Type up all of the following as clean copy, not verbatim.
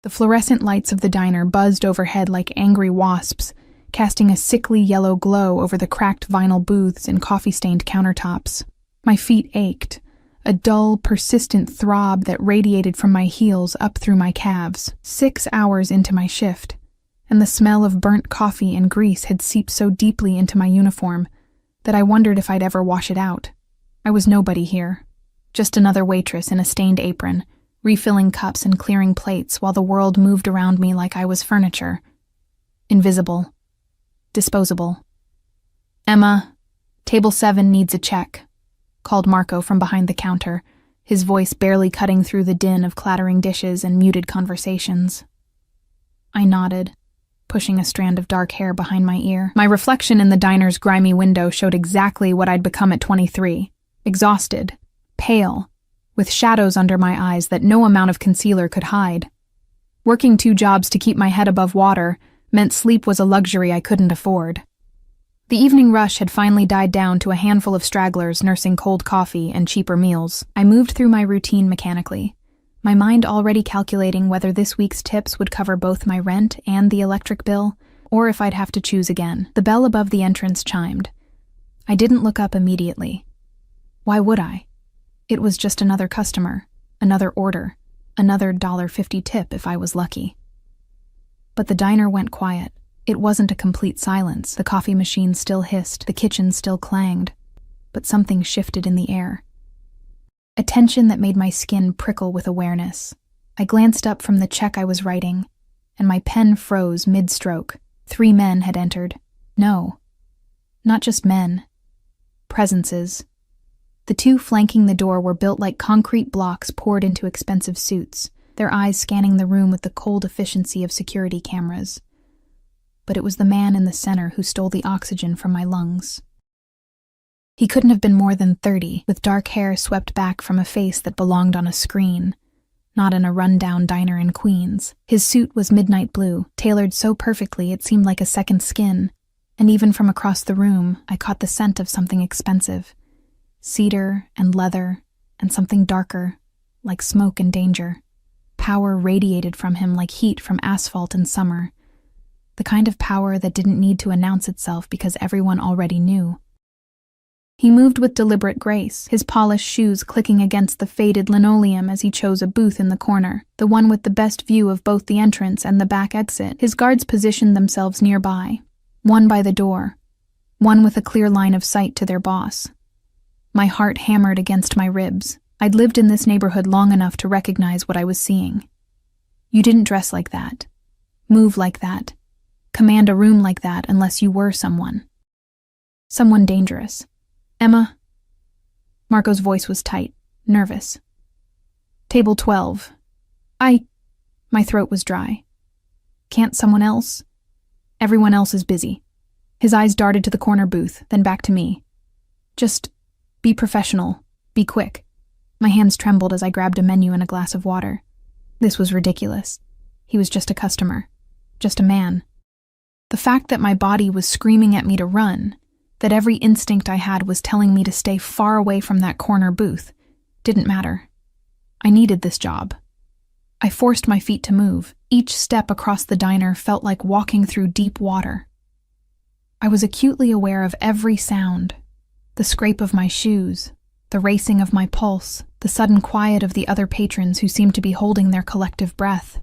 The fluorescent lights of the diner buzzed overhead like angry wasps, casting a sickly yellow glow over the cracked vinyl booths and coffee-stained countertops. My feet ached, a dull, persistent throb that radiated from my heels up through my calves. 6 hours into my shift, and the smell of burnt coffee and grease had seeped so deeply into my uniform that I wondered if I'd ever wash it out. I was nobody here, just another waitress in a stained apron, refilling cups and clearing plates while the world moved around me like I was furniture. Invisible. Disposable. "Emma, table 7 needs a check," called Marco from behind the counter, his voice barely cutting through the din of clattering dishes and muted conversations. I nodded, pushing a strand of dark hair behind my ear. My reflection in the diner's grimy window showed exactly what I'd become at 23. Exhausted, pale, with shadows under my eyes that no amount of concealer could hide. Working 2 jobs to keep my head above water meant sleep was a luxury I couldn't afford. The evening rush had finally died down to a handful of stragglers nursing cold coffee and cheaper meals. I moved through my routine mechanically, my mind already calculating whether this week's tips would cover both my rent and the electric bill, or if I'd have to choose again. The bell above the entrance chimed. I didn't look up immediately. Why would I? It was just another customer, another order, another $1.50 tip if I was lucky. But the diner went quiet. It wasn't a complete silence. The coffee machine still hissed, the kitchen still clanged, but something shifted in the air. A tension that made my skin prickle with awareness. I glanced up from the check I was writing, and my pen froze mid-stroke. 3 men had entered. No, not just men. Presences. The 2 flanking the door were built like concrete blocks poured into expensive suits, their eyes scanning the room with the cold efficiency of security cameras. But it was the man in the center who stole the oxygen from my lungs. He couldn't have been more than 30, with dark hair swept back from a face that belonged on a screen, not in a run-down diner in Queens. His suit was midnight blue, tailored so perfectly it seemed like a second skin, and even from across the room, I caught the scent of something expensive. Cedar and leather, and something darker, like smoke and danger. Power radiated from him like heat from asphalt in summer. The kind of power that didn't need to announce itself because everyone already knew. He moved with deliberate grace, his polished shoes clicking against the faded linoleum as he chose a booth in the corner, the one with the best view of both the entrance and the back exit. His guards positioned themselves nearby, one by the door, one with a clear line of sight to their boss. My heart hammered against my ribs. I'd lived in this neighborhood long enough to recognize what I was seeing. You didn't dress like that, move like that, command a room like that unless you were someone. Someone dangerous. "Emma?" Marco's voice was tight, nervous. "Table 12. My throat was dry. "Can't someone else?" "Everyone else is busy." His eyes darted to the corner booth, then back to me. "Just be professional. Be quick." My hands trembled as I grabbed a menu and a glass of water. This was ridiculous. He was just a customer. Just a man. The fact that my body was screaming at me to run, that every instinct I had was telling me to stay far away from that corner booth, didn't matter. I needed this job. I forced my feet to move. Each step across the diner felt like walking through deep water. I was acutely aware of every sound. The scrape of my shoes, the racing of my pulse, the sudden quiet of the other patrons who seemed to be holding their collective breath.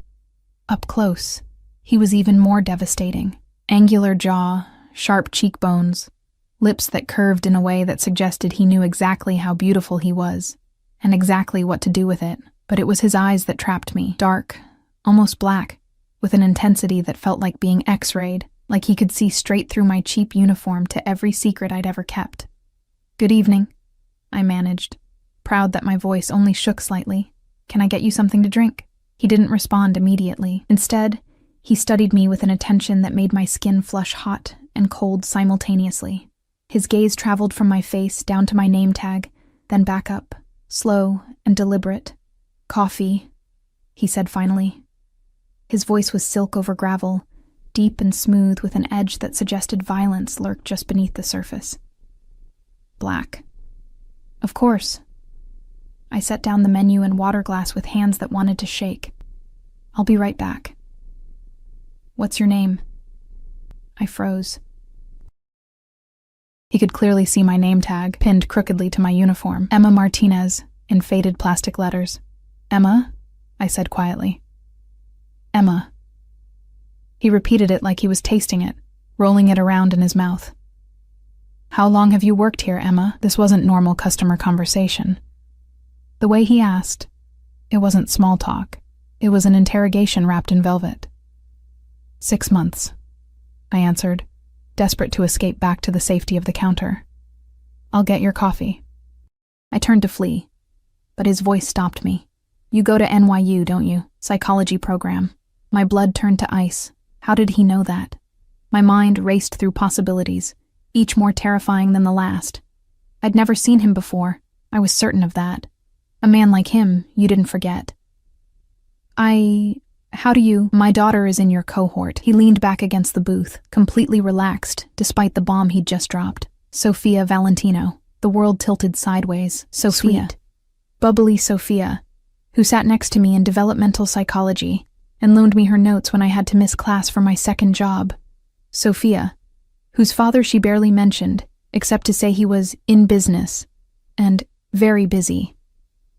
Up close, he was even more devastating. Angular jaw, sharp cheekbones, lips that curved in a way that suggested he knew exactly how beautiful he was, and exactly what to do with it. But it was his eyes that trapped me, dark, almost black, with an intensity that felt like being X-rayed, like he could see straight through my cheap uniform to every secret I'd ever kept. "Good evening," I managed, proud that my voice only shook slightly. "Can I get you something to drink?" He didn't respond immediately. Instead, he studied me with an attention that made my skin flush hot and cold simultaneously. His gaze traveled from my face down to my name tag, then back up, slow and deliberate. "Coffee," he said finally. His voice was silk over gravel, deep and smooth with an edge that suggested violence lurked just beneath the surface. "Black." "Of course." I set down the menu and water glass with hands that wanted to shake. I'll be right back. What's your name? I froze. He could clearly see my name tag, pinned crookedly to my uniform. Emma Martinez, in faded plastic letters. Emma? I said quietly. Emma. He repeated it like he was tasting it, rolling it around in his mouth. How long have you worked here, Emma? This wasn't normal customer conversation. The way he asked, it wasn't small talk. It was an interrogation wrapped in velvet. 6 months, I answered, desperate to escape back to the safety of the counter. I'll get your coffee. I turned to flee, but his voice stopped me. You go to NYU, don't you? Psychology program. My blood turned to ice. How did he know that? My mind raced through possibilities, each more terrifying than the last. I'd never seen him before. I was certain of that. A man like him, you didn't forget. How do you? My daughter is in your cohort. He leaned back against the booth, completely relaxed, despite the bomb he'd just dropped. Sophia Valentino. The world tilted sideways. Sophia. Sweet. Bubbly Sophia, who sat next to me in developmental psychology and loaned me her notes when I had to miss class for my second job. Sophia, whose father she barely mentioned, except to say he was in business and very busy.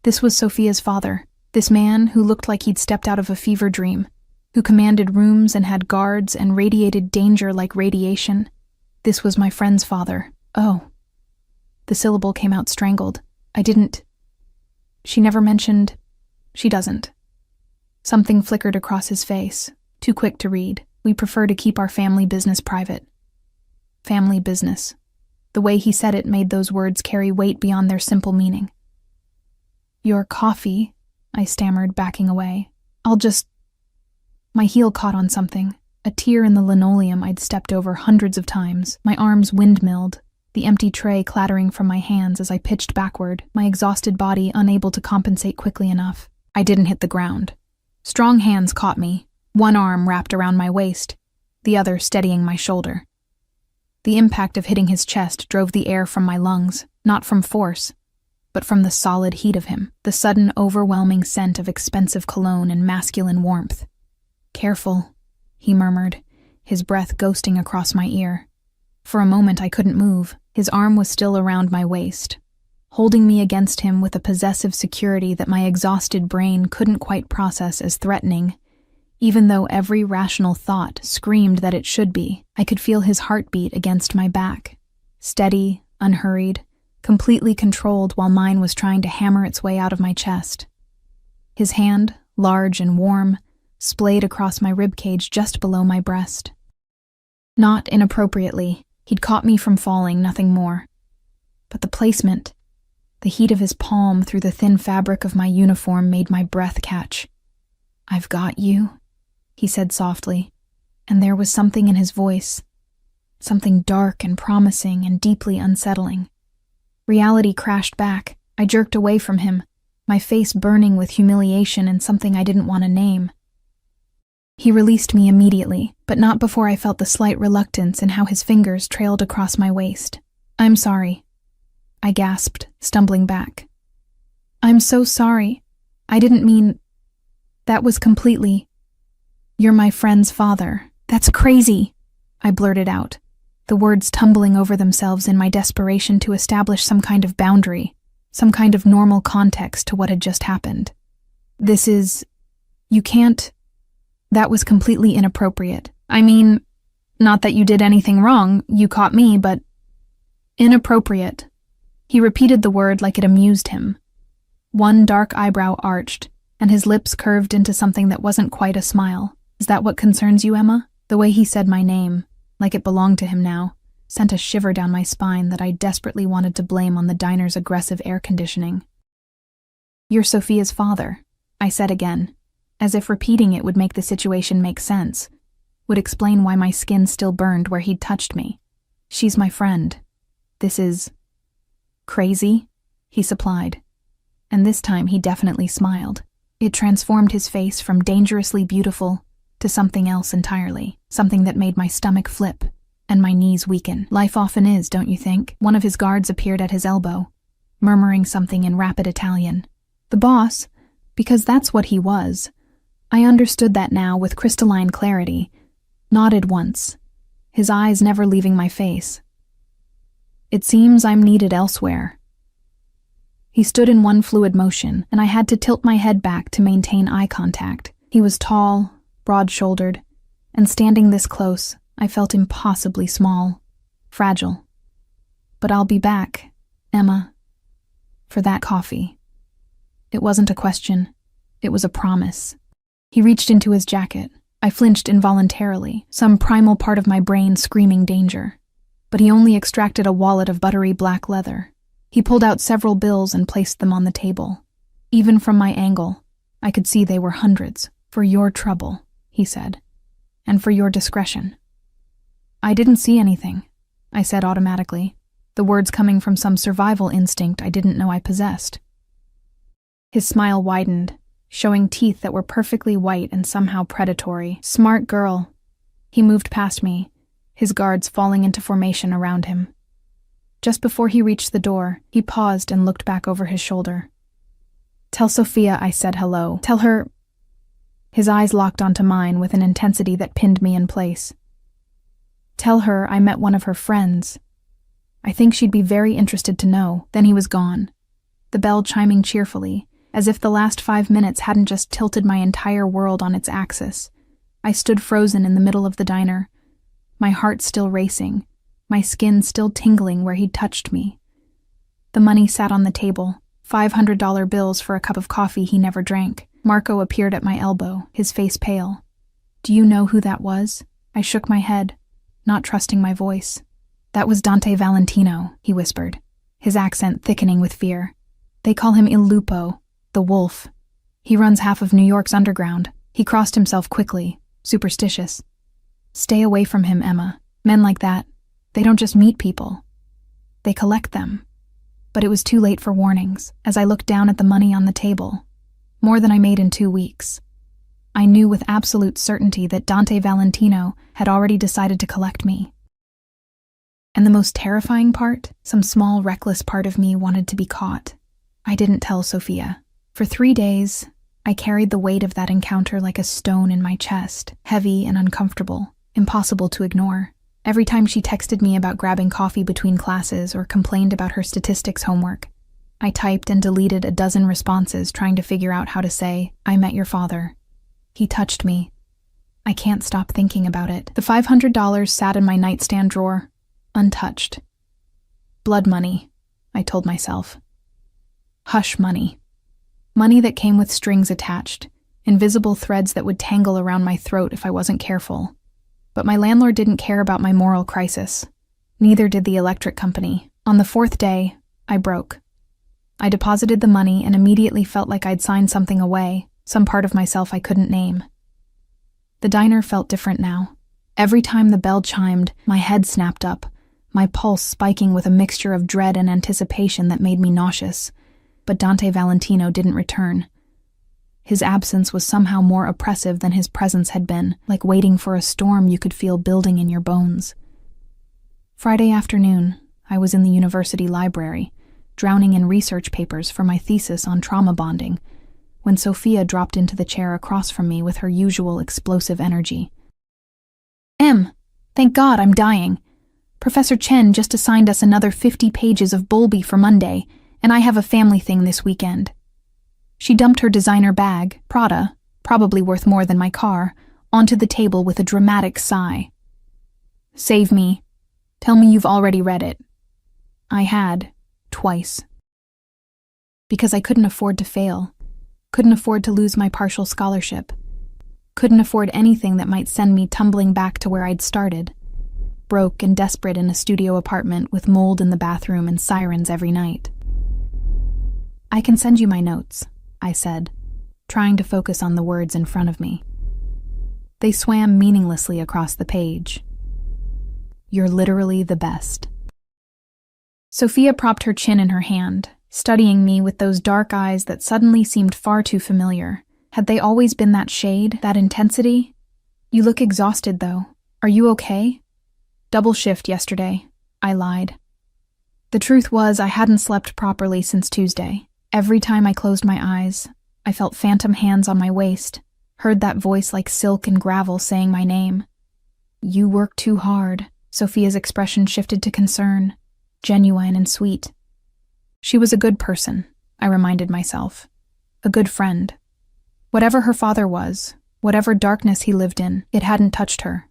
This was Sophia's father. This man who looked like he'd stepped out of a fever dream, who commanded rooms and had guards and radiated danger like radiation. This was my friend's father. Oh. The syllable came out strangled. She never mentioned. She doesn't. Something flickered across his face, too quick to read. We prefer to keep our family business private. Family business. The way he said it made those words carry weight beyond their simple meaning. Your coffee, I stammered, backing away. My heel caught on something, a tear in the linoleum I'd stepped over hundreds of times. My arms windmilled, the empty tray clattering from my hands as I pitched backward, my exhausted body unable to compensate quickly enough. I didn't hit the ground. Strong hands caught me, one arm wrapped around my waist, the other steadying my shoulder. The impact of hitting his chest drove the air from my lungs, not from force, but from the solid heat of him, the sudden overwhelming scent of expensive cologne and masculine warmth. Careful, he murmured, his breath ghosting across my ear. For a moment I couldn't move. His arm was still around my waist, holding me against him with a possessive security that my exhausted brain couldn't quite process as threatening, even though every rational thought screamed that it should be. I could feel his heartbeat against my back, steady, unhurried, completely controlled while mine was trying to hammer its way out of my chest. His hand, large and warm, splayed across my ribcage just below my breast. Not inappropriately, he'd caught me from falling, nothing more. But the placement, the heat of his palm through the thin fabric of my uniform made my breath catch. I've got you, he said softly, and there was something in his voice, something dark and promising and deeply unsettling. Reality crashed back. I jerked away from him, my face burning with humiliation and something I didn't want to name. He released me immediately, but not before I felt the slight reluctance in how his fingers trailed across my waist. I'm sorry, I gasped, stumbling back. I'm so sorry. I didn't mean... That was completely... You're my friend's father. That's crazy, I blurted out, the words tumbling over themselves in my desperation to establish some kind of boundary, some kind of normal context to what had just happened. This is... You can't... That was completely inappropriate. I mean, not that you did anything wrong, you caught me, but... Inappropriate. He repeated the word like it amused him. One dark eyebrow arched, and his lips curved into something that wasn't quite a smile. Is that what concerns you, Emma? The way he said my name, like it belonged to him now, sent a shiver down my spine that I desperately wanted to blame on the diner's aggressive air conditioning. You're Sophia's father, I said again, as if repeating it would make the situation make sense, would explain why my skin still burned where he'd touched me. She's my friend. This is... crazy, he supplied. And this time he definitely smiled. It transformed his face from dangerously beautiful to something else entirely, something that made my stomach flip and my knees weaken. Life often is, don't you think? One of his guards appeared at his elbow, murmuring something in rapid Italian. The boss, because that's what he was, I understood that now with crystalline clarity, nodded once, his eyes never leaving my face. It seems I'm needed elsewhere. He stood in one fluid motion, and I had to tilt my head back to maintain eye contact. He was tall, broad-shouldered, and standing this close, I felt impossibly small, fragile. But I'll be back, Emma, for that coffee. It wasn't a question. It was a promise. He reached into his jacket. I flinched involuntarily, some primal part of my brain screaming danger. But he only extracted a wallet of buttery black leather. He pulled out several bills and placed them on the table. Even from my angle, I could see they were hundreds. For your trouble, he said, and for your discretion. I didn't see anything, I said automatically, the words coming from some survival instinct I didn't know I possessed. His smile widened, showing teeth that were perfectly white and somehow predatory. Smart girl. He moved past me, his guards falling into formation around him. Just before he reached the door, he paused and looked back over his shoulder. Tell Sophia I said hello. Tell her... His eyes locked onto mine with an intensity that pinned me in place. Tell her I met one of her friends. I think she'd be very interested to know. Then he was gone, the bell chiming cheerfully, as if the last 5 minutes hadn't just tilted my entire world on its axis. I stood frozen in the middle of the diner, my heart still racing, my skin still tingling where he'd touched me. The money sat on the table, $500 bills for a cup of coffee he never drank. Marco appeared at my elbow, his face pale. Do you know who that was? I shook my head, not trusting my voice. That was Dante Valentino, he whispered, his accent thickening with fear. They call him Il Lupo, the wolf. He runs half of New York's underground. He crossed himself quickly, superstitious. Stay away from him, Emma. Men like that, they don't just meet people. They collect them. But it was too late for warnings, as I looked down at the money on the table. More than I made in 2 weeks. I knew with absolute certainty that Dante Valentino had already decided to collect me. And the most terrifying part, some small, reckless part of me wanted to be caught. I didn't tell Sophia. For 3 days, I carried the weight of that encounter like a stone in my chest, heavy and uncomfortable, impossible to ignore. Every time she texted me about grabbing coffee between classes or complained about her statistics homework, I typed and deleted a dozen responses trying to figure out how to say, I met your father. He touched me. I can't stop thinking about it. The $500 sat in my nightstand drawer, untouched. Blood money, I told myself. Hush money. Money that came with strings attached, invisible threads that would tangle around my throat if I wasn't careful. But my landlord didn't care about my moral crisis. Neither did the electric company. On the 4th day, I broke. I deposited the money and immediately felt like I'd signed something away, some part of myself I couldn't name. The diner felt different now. Every time the bell chimed, my head snapped up, my pulse spiking with a mixture of dread and anticipation that made me nauseous. But Dante Valentino didn't return. His absence was somehow more oppressive than his presence had been, like waiting for a storm you could feel building in your bones. Friday afternoon, I was in the university library, drowning in research papers for my thesis on trauma bonding, when Sophia dropped into the chair across from me with her usual explosive energy. Thank God I'm dying. Professor Chen just assigned us another 50 pages of Bowlby for Monday, and I have a family thing this weekend. She dumped her designer bag, Prada, probably worth more than my car, onto the table with a dramatic sigh. Save me. Tell me you've already read it. I had. Twice. Because I couldn't afford to fail, couldn't afford to lose my partial scholarship, couldn't afford anything that might send me tumbling back to where I'd started, broke and desperate in a studio apartment with mold in the bathroom and sirens every night. I can send you my notes, I said, trying to focus on the words in front of me. They swam meaninglessly across the page. You're literally the best. Sophia propped her chin in her hand, studying me with those dark eyes that suddenly seemed far too familiar. Had they always been that shade, that intensity? You look exhausted, though. Are you okay? Double shift yesterday, I lied. The truth was I hadn't slept properly since Tuesday. Every time I closed my eyes, I felt phantom hands on my waist, heard that voice like silk and gravel saying my name. You work too hard. Sophia's expression shifted to concern, genuine and sweet. She was a good person, I reminded myself. A good friend. Whatever her father was, whatever darkness he lived in, it hadn't touched her.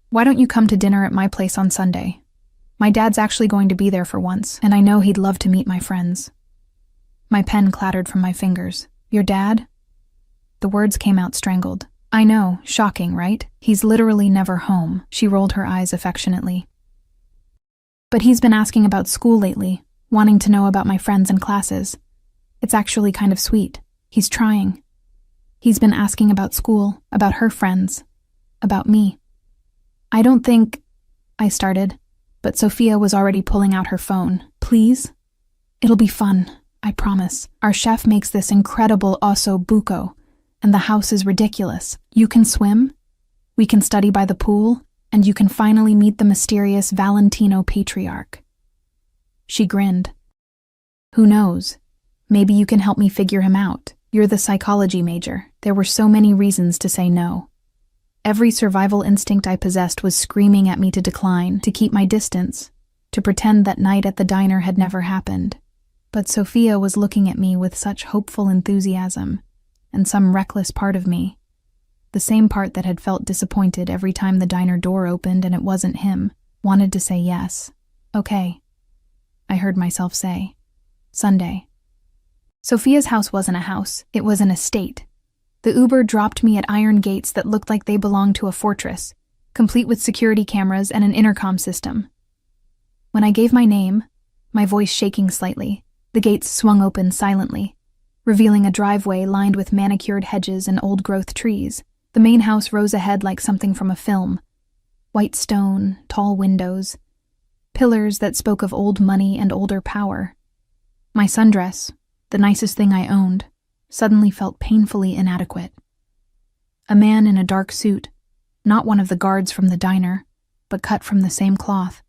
Why don't you come to dinner at my place on Sunday? My dad's actually going to be there for once, and I know he'd love to meet my friends. My pen clattered from my fingers. Your dad? The words came out strangled. I know, shocking, right? He's literally never home. She rolled her eyes affectionately. But he's been asking about school lately, wanting to know about my friends and classes. It's actually kind of sweet. He's trying. He's been asking about school, about her friends, about me. I don't think... I started, but Sophia was already pulling out her phone. Please? It'll be fun, I promise. Our chef makes this incredible osso buco, and the house is ridiculous. You can swim, we can study by the pool, and you can finally meet the mysterious Valentino patriarch. She grinned. Who knows? Maybe you can help me figure him out. You're the psychology major. There were so many reasons to say no. Every survival instinct I possessed was screaming at me to decline, to keep my distance, to pretend that night at the diner had never happened. But Sophia was looking at me with such hopeful enthusiasm, and some reckless part of me, the same part that had felt disappointed every time the diner door opened and it wasn't him, wanted to say yes. Okay, I heard myself say. Sunday. Sophia's house wasn't a house, it was an estate. The Uber dropped me at iron gates that looked like they belonged to a fortress, complete with security cameras and an intercom system. When I gave my name, my voice shaking slightly, the gates swung open silently, revealing a driveway lined with manicured hedges and old-growth trees. The main house rose ahead like something from a film. White stone, tall windows, pillars that spoke of old money and older power. My sundress, the nicest thing I owned, suddenly felt painfully inadequate. A man in a dark suit, not one of the guards from the diner, but cut from the same cloth,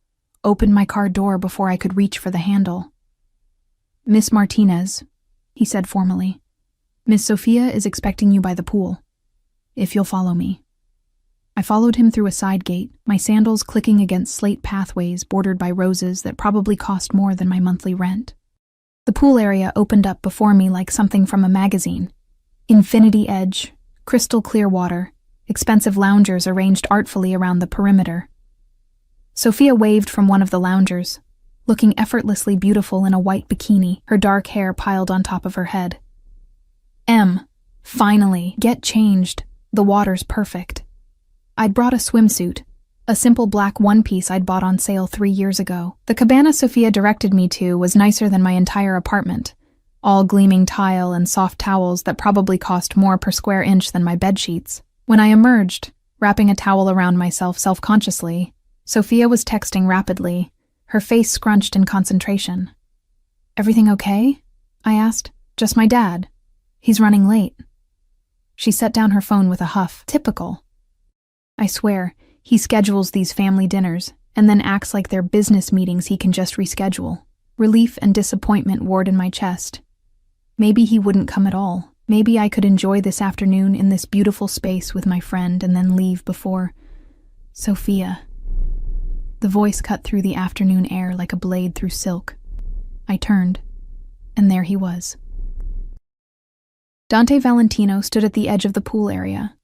opened my car door before I could reach for the handle. Miss Martinez, he said formally, Miss Sophia is expecting you by the pool, if you'll follow me. I followed him through a side gate, my sandals clicking against slate pathways bordered by roses that probably cost more than my monthly rent. The pool area opened up before me like something from a magazine. Infinity edge, crystal clear water, expensive loungers arranged artfully around the perimeter. Sophia waved from one of the loungers, looking effortlessly beautiful in a white bikini, her dark hair piled on top of her head. Finally, get changed. The water's perfect. I'd brought a swimsuit, a simple black one-piece I'd bought on sale 3 years ago. The cabana Sophia directed me to was nicer than my entire apartment, all gleaming tile and soft towels that probably cost more per square inch than my bedsheets. When I emerged, wrapping a towel around myself self-consciously, Sophia was texting rapidly, her face scrunched in concentration. Everything okay? I asked. Just my dad. He's running late. She set down her phone with a huff. Typical. I swear, he schedules these family dinners, and then acts like they're business meetings he can just reschedule. Relief and disappointment warred in my chest. Maybe he wouldn't come at all. Maybe I could enjoy this afternoon in this beautiful space with my friend and then leave before... Sophia. The voice cut through the afternoon air like a blade through silk. I turned, and there he was. Dante Valentino stood at the edge of the pool area,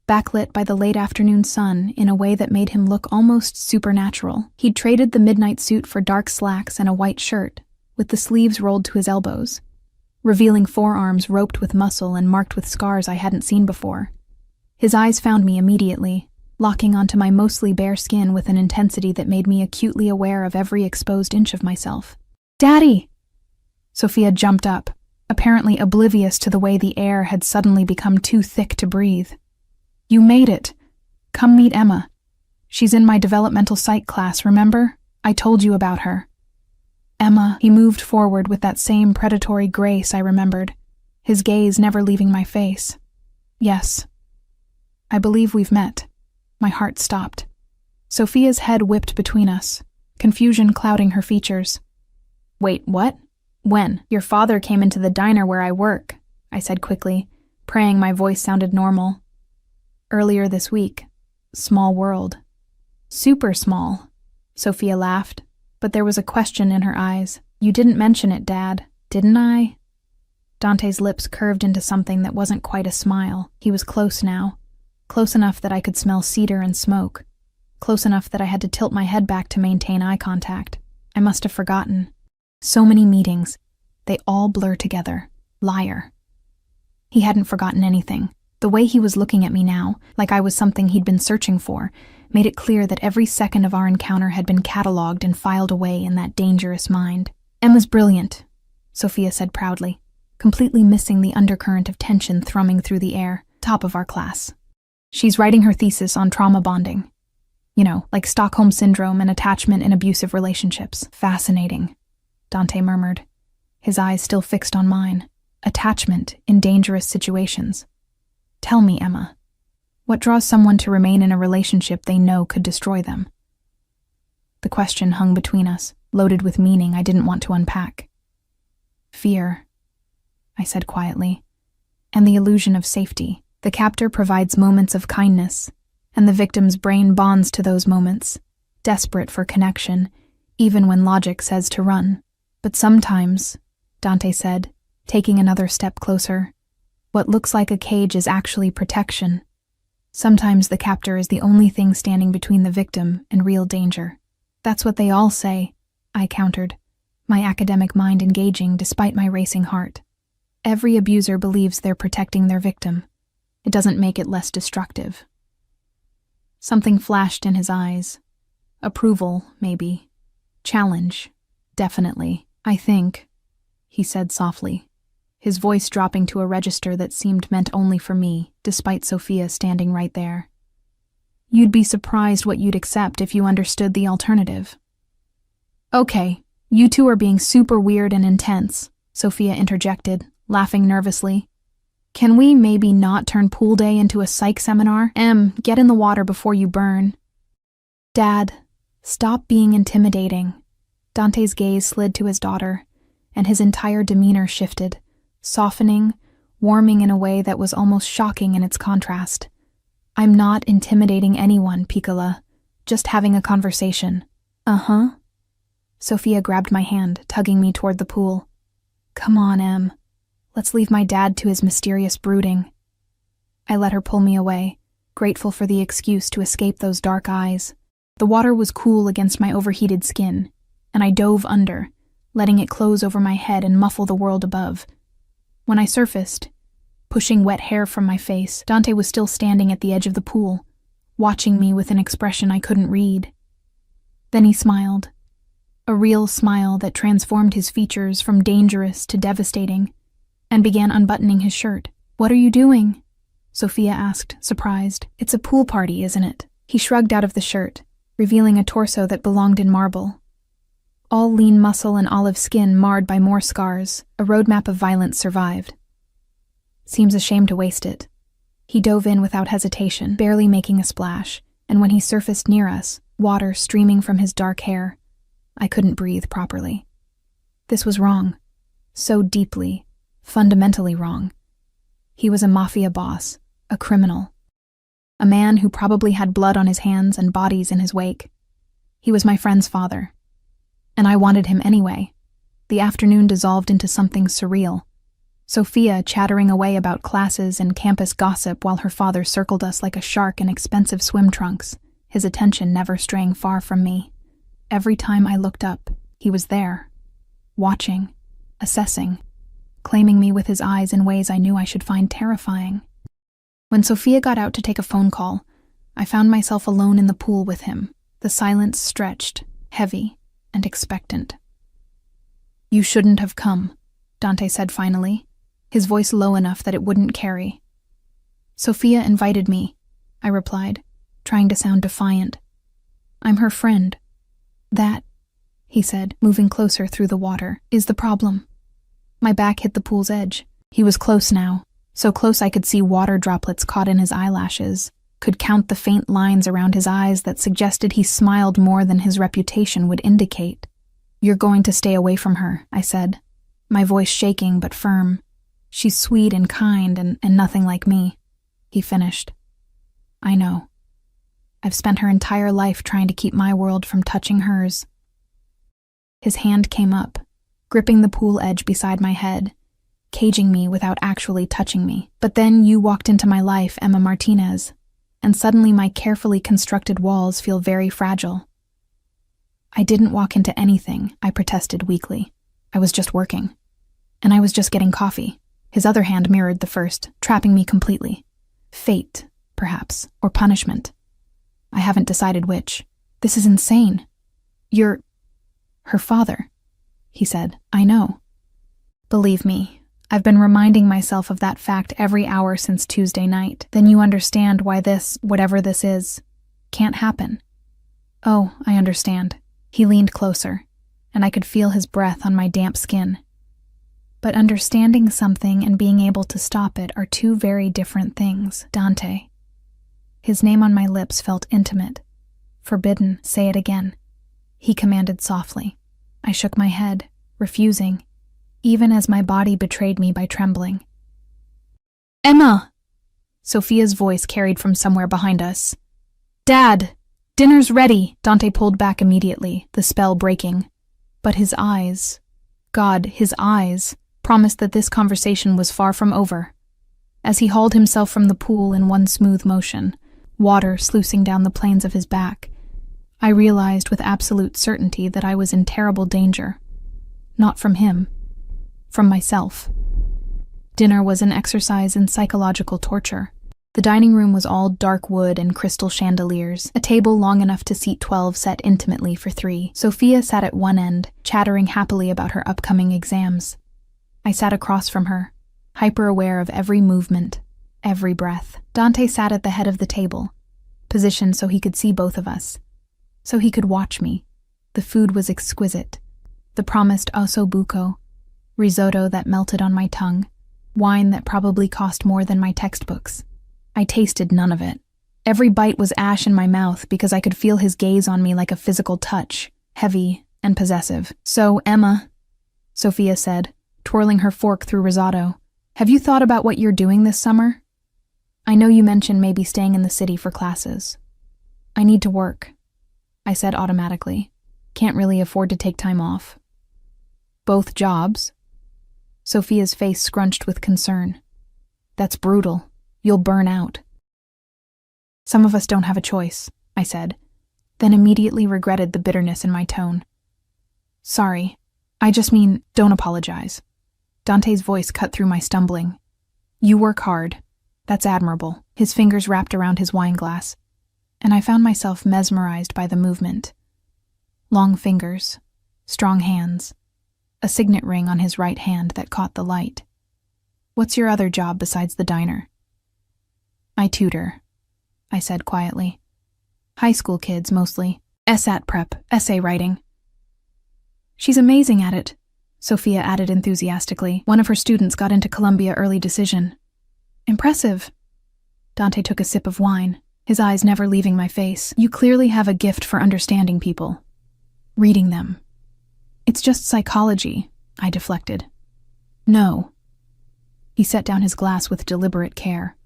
backlit by the late afternoon sun in a way that made him look almost supernatural. He'd traded the midnight suit for dark slacks and a white shirt, with the sleeves rolled to his elbows, revealing forearms roped with muscle and marked with scars I hadn't seen before. His eyes found me immediately, locking onto my mostly bare skin with an intensity that made me acutely aware of every exposed inch of myself. Daddy! Sophia jumped up, apparently oblivious to the way the air had suddenly become too thick to breathe. You made it. Come meet Emma. She's in my developmental psych class, remember? I told you about her. Emma, he moved forward with that same predatory grace I remembered, his gaze never leaving my face. Yes. I believe we've met. My heart stopped. Sophia's head whipped between us, confusion clouding her features. Wait, what? When? Your father came into the diner where I work, I said quickly, praying my voice sounded normal. Earlier this week. Small world. Super small. Sophia laughed, but there was a question in her eyes. You didn't mention it, Dad, didn't I? Dante's lips curved into something that wasn't quite a smile. He was close now. Close enough that I could smell cedar and smoke. Close enough that I had to tilt my head back to maintain eye contact. I must have forgotten. So many meetings. They all blur together. Liar. He hadn't forgotten anything. The way he was looking at me now, like I was something he'd been searching for, made it clear that every second of our encounter had been catalogued and filed away in that dangerous mind. Emma's brilliant, Sophia said proudly, completely missing the undercurrent of tension thrumming through the air, top of our class. She's writing her thesis on trauma bonding. You know, like Stockholm Syndrome and attachment in abusive relationships. Fascinating, Dante murmured, his eyes still fixed on mine. Attachment in dangerous situations. Tell me, Emma, what draws someone to remain in a relationship they know could destroy them? The question hung between us, loaded with meaning I didn't want to unpack. Fear, I said quietly, and the illusion of safety. The captor provides moments of kindness, and the victim's brain bonds to those moments, desperate for connection, even when logic says to run. But sometimes, Dante said, taking another step closer, what looks like a cage is actually protection. Sometimes the captor is the only thing standing between the victim and real danger. That's what they all say, I countered, my academic mind engaging despite my racing heart. Every abuser believes they're protecting their victim. It doesn't make it less destructive. Something flashed in his eyes. Approval, maybe. Challenge, definitely. I think, he said softly, his voice dropping to a register that seemed meant only for me, despite Sophia standing right there. You'd be surprised what you'd accept if you understood the alternative. Okay, you two are being super weird and intense, Sophia interjected, laughing nervously. Can we maybe not turn pool day into a psych seminar? Get in the water before you burn. Dad, stop being intimidating. Dante's gaze slid to his daughter, and his entire demeanor shifted, softening, warming in a way that was almost shocking in its contrast. I'm not intimidating anyone, Piccola. Just having a conversation. Uh-huh. Sophia grabbed my hand, tugging me toward the pool. Come on, Em. Let's leave my dad to his mysterious brooding. I let her pull me away, grateful for the excuse to escape those dark eyes. The water was cool against my overheated skin, and I dove under, letting it close over my head and muffle the world above. When I surfaced, pushing wet hair from my face, Dante was still standing at the edge of the pool, watching me with an expression I couldn't read. Then he smiled, a real smile that transformed his features from dangerous to devastating, and began unbuttoning his shirt. What are you doing? Sophia asked, surprised. It's a pool party, isn't it? He shrugged out of the shirt, revealing a torso that belonged in marble. All lean muscle and olive skin marred by more scars, a roadmap of violence survived. Seems a shame to waste it. He dove in without hesitation, barely making a splash, and when he surfaced near us, water streaming from his dark hair, I couldn't breathe properly. This was wrong. So deeply, fundamentally wrong. He was a mafia boss, a criminal. A man who probably had blood on his hands and bodies in his wake. He was my friend's father. And I wanted him anyway. The afternoon dissolved into something surreal. Sophia chattering away about classes and campus gossip while her father circled us like a shark in expensive swim trunks, his attention never straying far from me. Every time I looked up, he was there, watching, assessing, claiming me with his eyes in ways I knew I should find terrifying. When Sophia got out to take a phone call, I found myself alone in the pool with him, the silence stretched, heavy, and expectant. You shouldn't have come, Dante said finally, his voice low enough that it wouldn't carry. Sophia invited me, I replied, trying to sound defiant. I'm her friend. That, he said, moving closer through the water, is the problem. My back hit the pool's edge. He was close now, so close I could see water droplets caught in his eyelashes, could count the faint lines around his eyes that suggested he smiled more than his reputation would indicate. You're going to stay away from her, I said, my voice shaking but firm. She's sweet and kind and nothing like me, he finished. I know. I've spent her entire life trying to keep my world from touching hers. His hand came up, gripping the pool edge beside my head, caging me without actually touching me. But then you walked into my life, Emma Martinez, and suddenly my carefully constructed walls feel very fragile. I didn't walk into anything, I protested weakly. I was just working. And I was just getting coffee. His other hand mirrored the first, trapping me completely. Fate, perhaps, or punishment. I haven't decided which. This is insane. You're her father, he said. I know. Believe me, I've been reminding myself of that fact every hour since Tuesday night. Then you understand why this, whatever this is, can't happen. Oh, I understand. He leaned closer, and I could feel his breath on my damp skin. But understanding something and being able to stop it are two very different things, Dante. His name on my lips felt intimate. Forbidden, say it again. He commanded softly. I shook my head, refusing, even as my body betrayed me by trembling. Emma! Sophia's voice carried from somewhere behind us. Dad! Dinner's ready! Dante pulled back immediately, the spell breaking. But his eyes, God, his eyes, promised that this conversation was far from over. As he hauled himself from the pool in one smooth motion, water sluicing down the planes of his back, I realized with absolute certainty that I was in terrible danger. Not from him, from myself. Dinner was an exercise in psychological torture. The dining room was all dark wood and crystal chandeliers, a table long enough to seat 12 set intimately for 3. Sophia sat at one end, chattering happily about her upcoming exams. I sat across from her, hyper-aware of every movement, every breath. Dante sat at the head of the table, positioned so he could see both of us, so he could watch me. The food was exquisite. The promised osso buco, risotto that melted on my tongue, wine that probably cost more than my textbooks. I tasted none of it. Every bite was ash in my mouth because I could feel his gaze on me like a physical touch, heavy and possessive. So, Emma, Sophia said, twirling her fork through risotto, have you thought about what you're doing this summer? I know you mentioned maybe staying in the city for classes. I need to work, I said automatically. Can't really afford to take time off. Both jobs? Sophia's face scrunched with concern. That's brutal. You'll burn out. Some of us don't have a choice, I said, then immediately regretted the bitterness in my tone. Sorry. I just mean, don't apologize. Dante's voice cut through my stumbling. You work hard. That's admirable. His fingers wrapped around his wine glass, and I found myself mesmerized by the movement. Long fingers, strong hands, a signet ring on his right hand that caught the light. What's your other job besides the diner? I tutor, I said quietly. High school kids, mostly. SAT prep, essay writing. She's amazing at it, Sophia added enthusiastically. One of her students got into Columbia early decision. Impressive. Dante took a sip of wine, his eyes never leaving my face. You clearly have a gift for understanding people. Reading them. It's just psychology, I deflected. No. He set down his glass with deliberate care.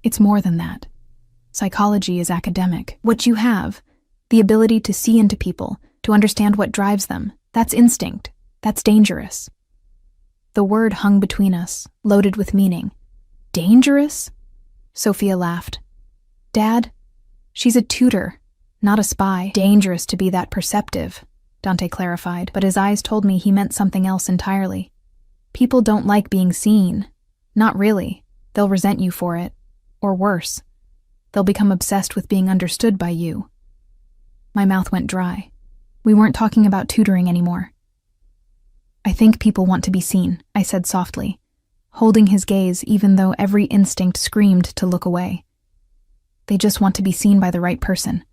It's more than that. Psychology is academic. What you have, the ability to see into people, to understand what drives them, that's instinct. That's dangerous. The word hung between us, loaded with meaning. Dangerous? Sophia laughed. Dad, she's a tutor, not a spy. Dangerous to be that perceptive, Dante clarified, but his eyes told me he meant something else entirely. People don't like being seen. Not really. They'll resent you for it. Or worse, they'll become obsessed with being understood by you. My mouth went dry. We weren't talking about tutoring anymore. I think people want to be seen, I said softly, holding his gaze even though every instinct screamed to look away. They just want to be seen by the right person.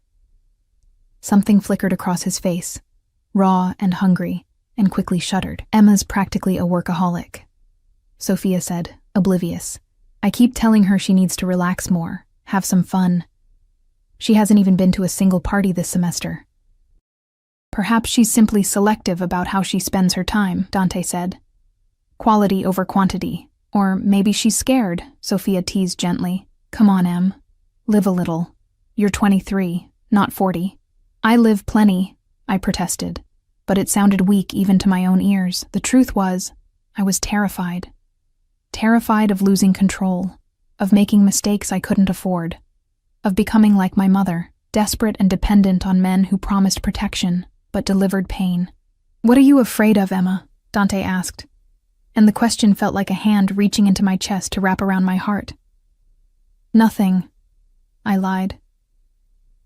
Something flickered across his face, raw and hungry, and quickly shuddered. Emma's practically a workaholic, Sophia said, oblivious. I keep telling her she needs to relax more, have some fun. She hasn't even been to a single party this semester. Perhaps she's simply selective about how she spends her time, Dante said. Quality over quantity. Or maybe she's scared, Sophia teased gently. Come on, Em. Live a little. You're 23, not 40. I live plenty, I protested, but it sounded weak even to my own ears. The truth was, I was terrified. Terrified of losing control, of making mistakes I couldn't afford, of becoming like my mother, desperate and dependent on men who promised protection, but delivered pain. "What are you afraid of, Emma?" Dante asked, and the question felt like a hand reaching into my chest to wrap around my heart. "Nothing," I lied.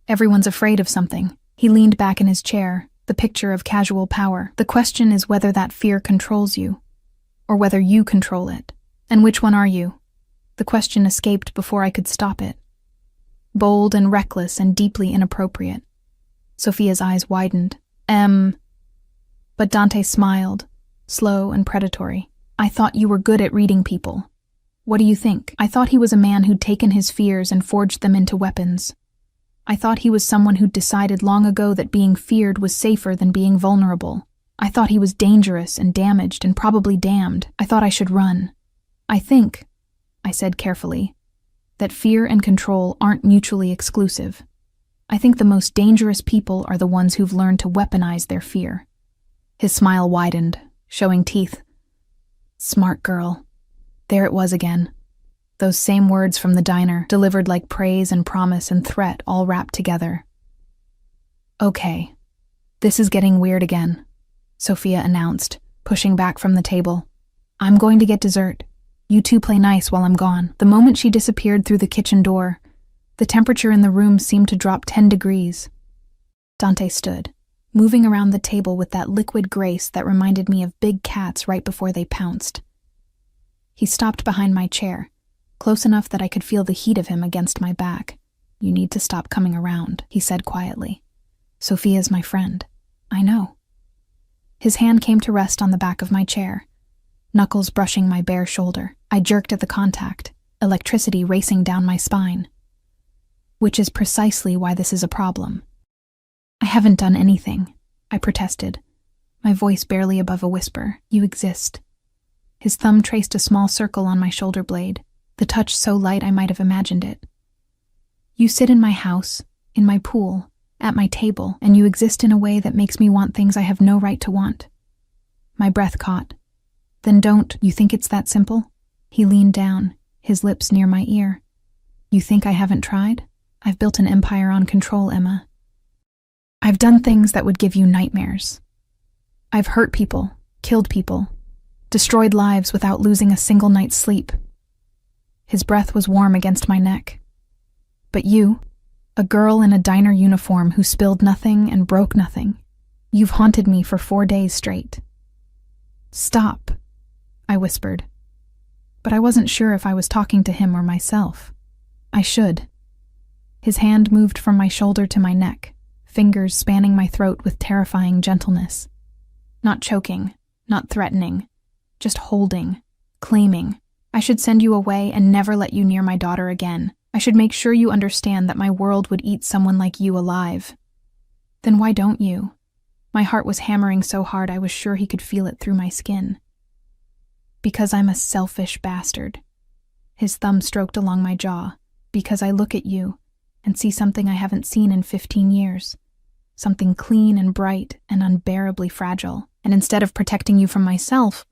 "Everyone's afraid of something." He leaned back in his chair, the picture of casual power. "The question is whether that fear controls you, or whether you control it. And which one are you?" The question escaped before I could stop it. Bold and reckless and deeply inappropriate. Sophia's eyes widened. But Dante smiled, slow and predatory. "I thought you were good at reading people. What do you think?" I thought he was a man who'd taken his fears and forged them into weapons. I thought he was someone who'd decided long ago that being feared was safer than being vulnerable. I thought he was dangerous and damaged and probably damned. I thought I should run. "I think," I said carefully, "that fear and control aren't mutually exclusive. I think the most dangerous people are the ones who've learned to weaponize their fear." His smile widened, showing teeth. "Smart girl." There it was again. Those same words from the diner, delivered like praise and promise and threat all wrapped together. "Okay, this is getting weird again," Sophia announced, pushing back from the table. "I'm going to get dessert. You two play nice while I'm gone." The moment she disappeared through the kitchen door, the temperature in the room seemed to drop 10 degrees. Dante stood, moving around the table with that liquid grace that reminded me of big cats right before they pounced. He stopped behind my chair, close enough that I could feel the heat of him against my back. "You need to stop coming around," he said quietly. "Sophia's my friend. I know." His hand came to rest on the back of my chair, knuckles brushing my bare shoulder. I jerked at the contact, electricity racing down my spine. "Which is precisely why this is a problem." "I haven't done anything," I protested, my voice barely above a whisper. "You exist." His thumb traced a small circle on my shoulder blade, the touch so light I might have imagined it. "You sit in my house, in my pool, at my table, and you exist in a way that makes me want things I have no right to want." My breath caught. "Then don't you think it's that simple?" He leaned down, his lips near my ear. "You think I haven't tried? I've built an empire on control, Emma. I've done things that would give you nightmares. I've hurt people, killed people, destroyed lives without losing a single night's sleep." His breath was warm against my neck. "But you, a girl in a diner uniform who spilled nothing and broke nothing, you've haunted me for 4 days straight." "Stop," I whispered. But I wasn't sure if I was talking to him or myself. I should. His hand moved from my shoulder to my neck, fingers spanning my throat with terrifying gentleness. Not choking, not threatening, just holding, claiming. "I should send you away and never let you near my daughter again. I should make sure you understand that my world would eat someone like you alive." "Then why don't you?" My heart was hammering so hard I was sure he could feel it through my skin. "Because I'm a selfish bastard." His thumb stroked along my jaw. "Because I look at you and see something I haven't seen in 15 years. Something clean and bright and unbearably fragile. And instead of protecting you from myself,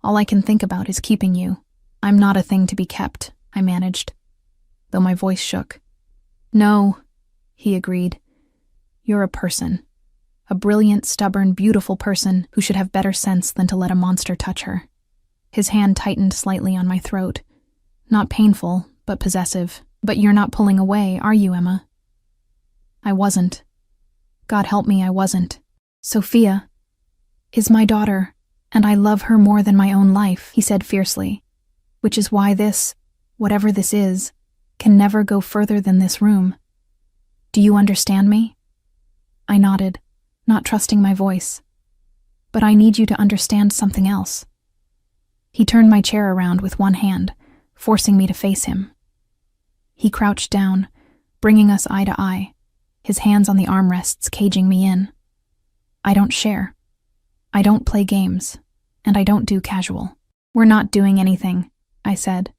all I can think about is keeping you. I'm not a thing to be kept," I managed, though my voice shook. "No," he agreed. "You're a person. A brilliant, stubborn, beautiful person who should have better sense than to let a monster touch her." His hand tightened slightly on my throat. Not painful, but possessive. "But you're not pulling away, are you, Emma?" I wasn't. God help me, I wasn't. "Sophia is my daughter, and I love her more than my own life," he said fiercely. "Which is why this, whatever this is, can never go further than this room. Do you understand me?" I nodded, not trusting my voice. "But I need you to understand something else." He turned my chair around with one hand, forcing me to face him. He crouched down, bringing us eye to eye, his hands on the armrests caging me in. "I don't share. I don't play games, and I don't do casual." "We're not doing anything," I said,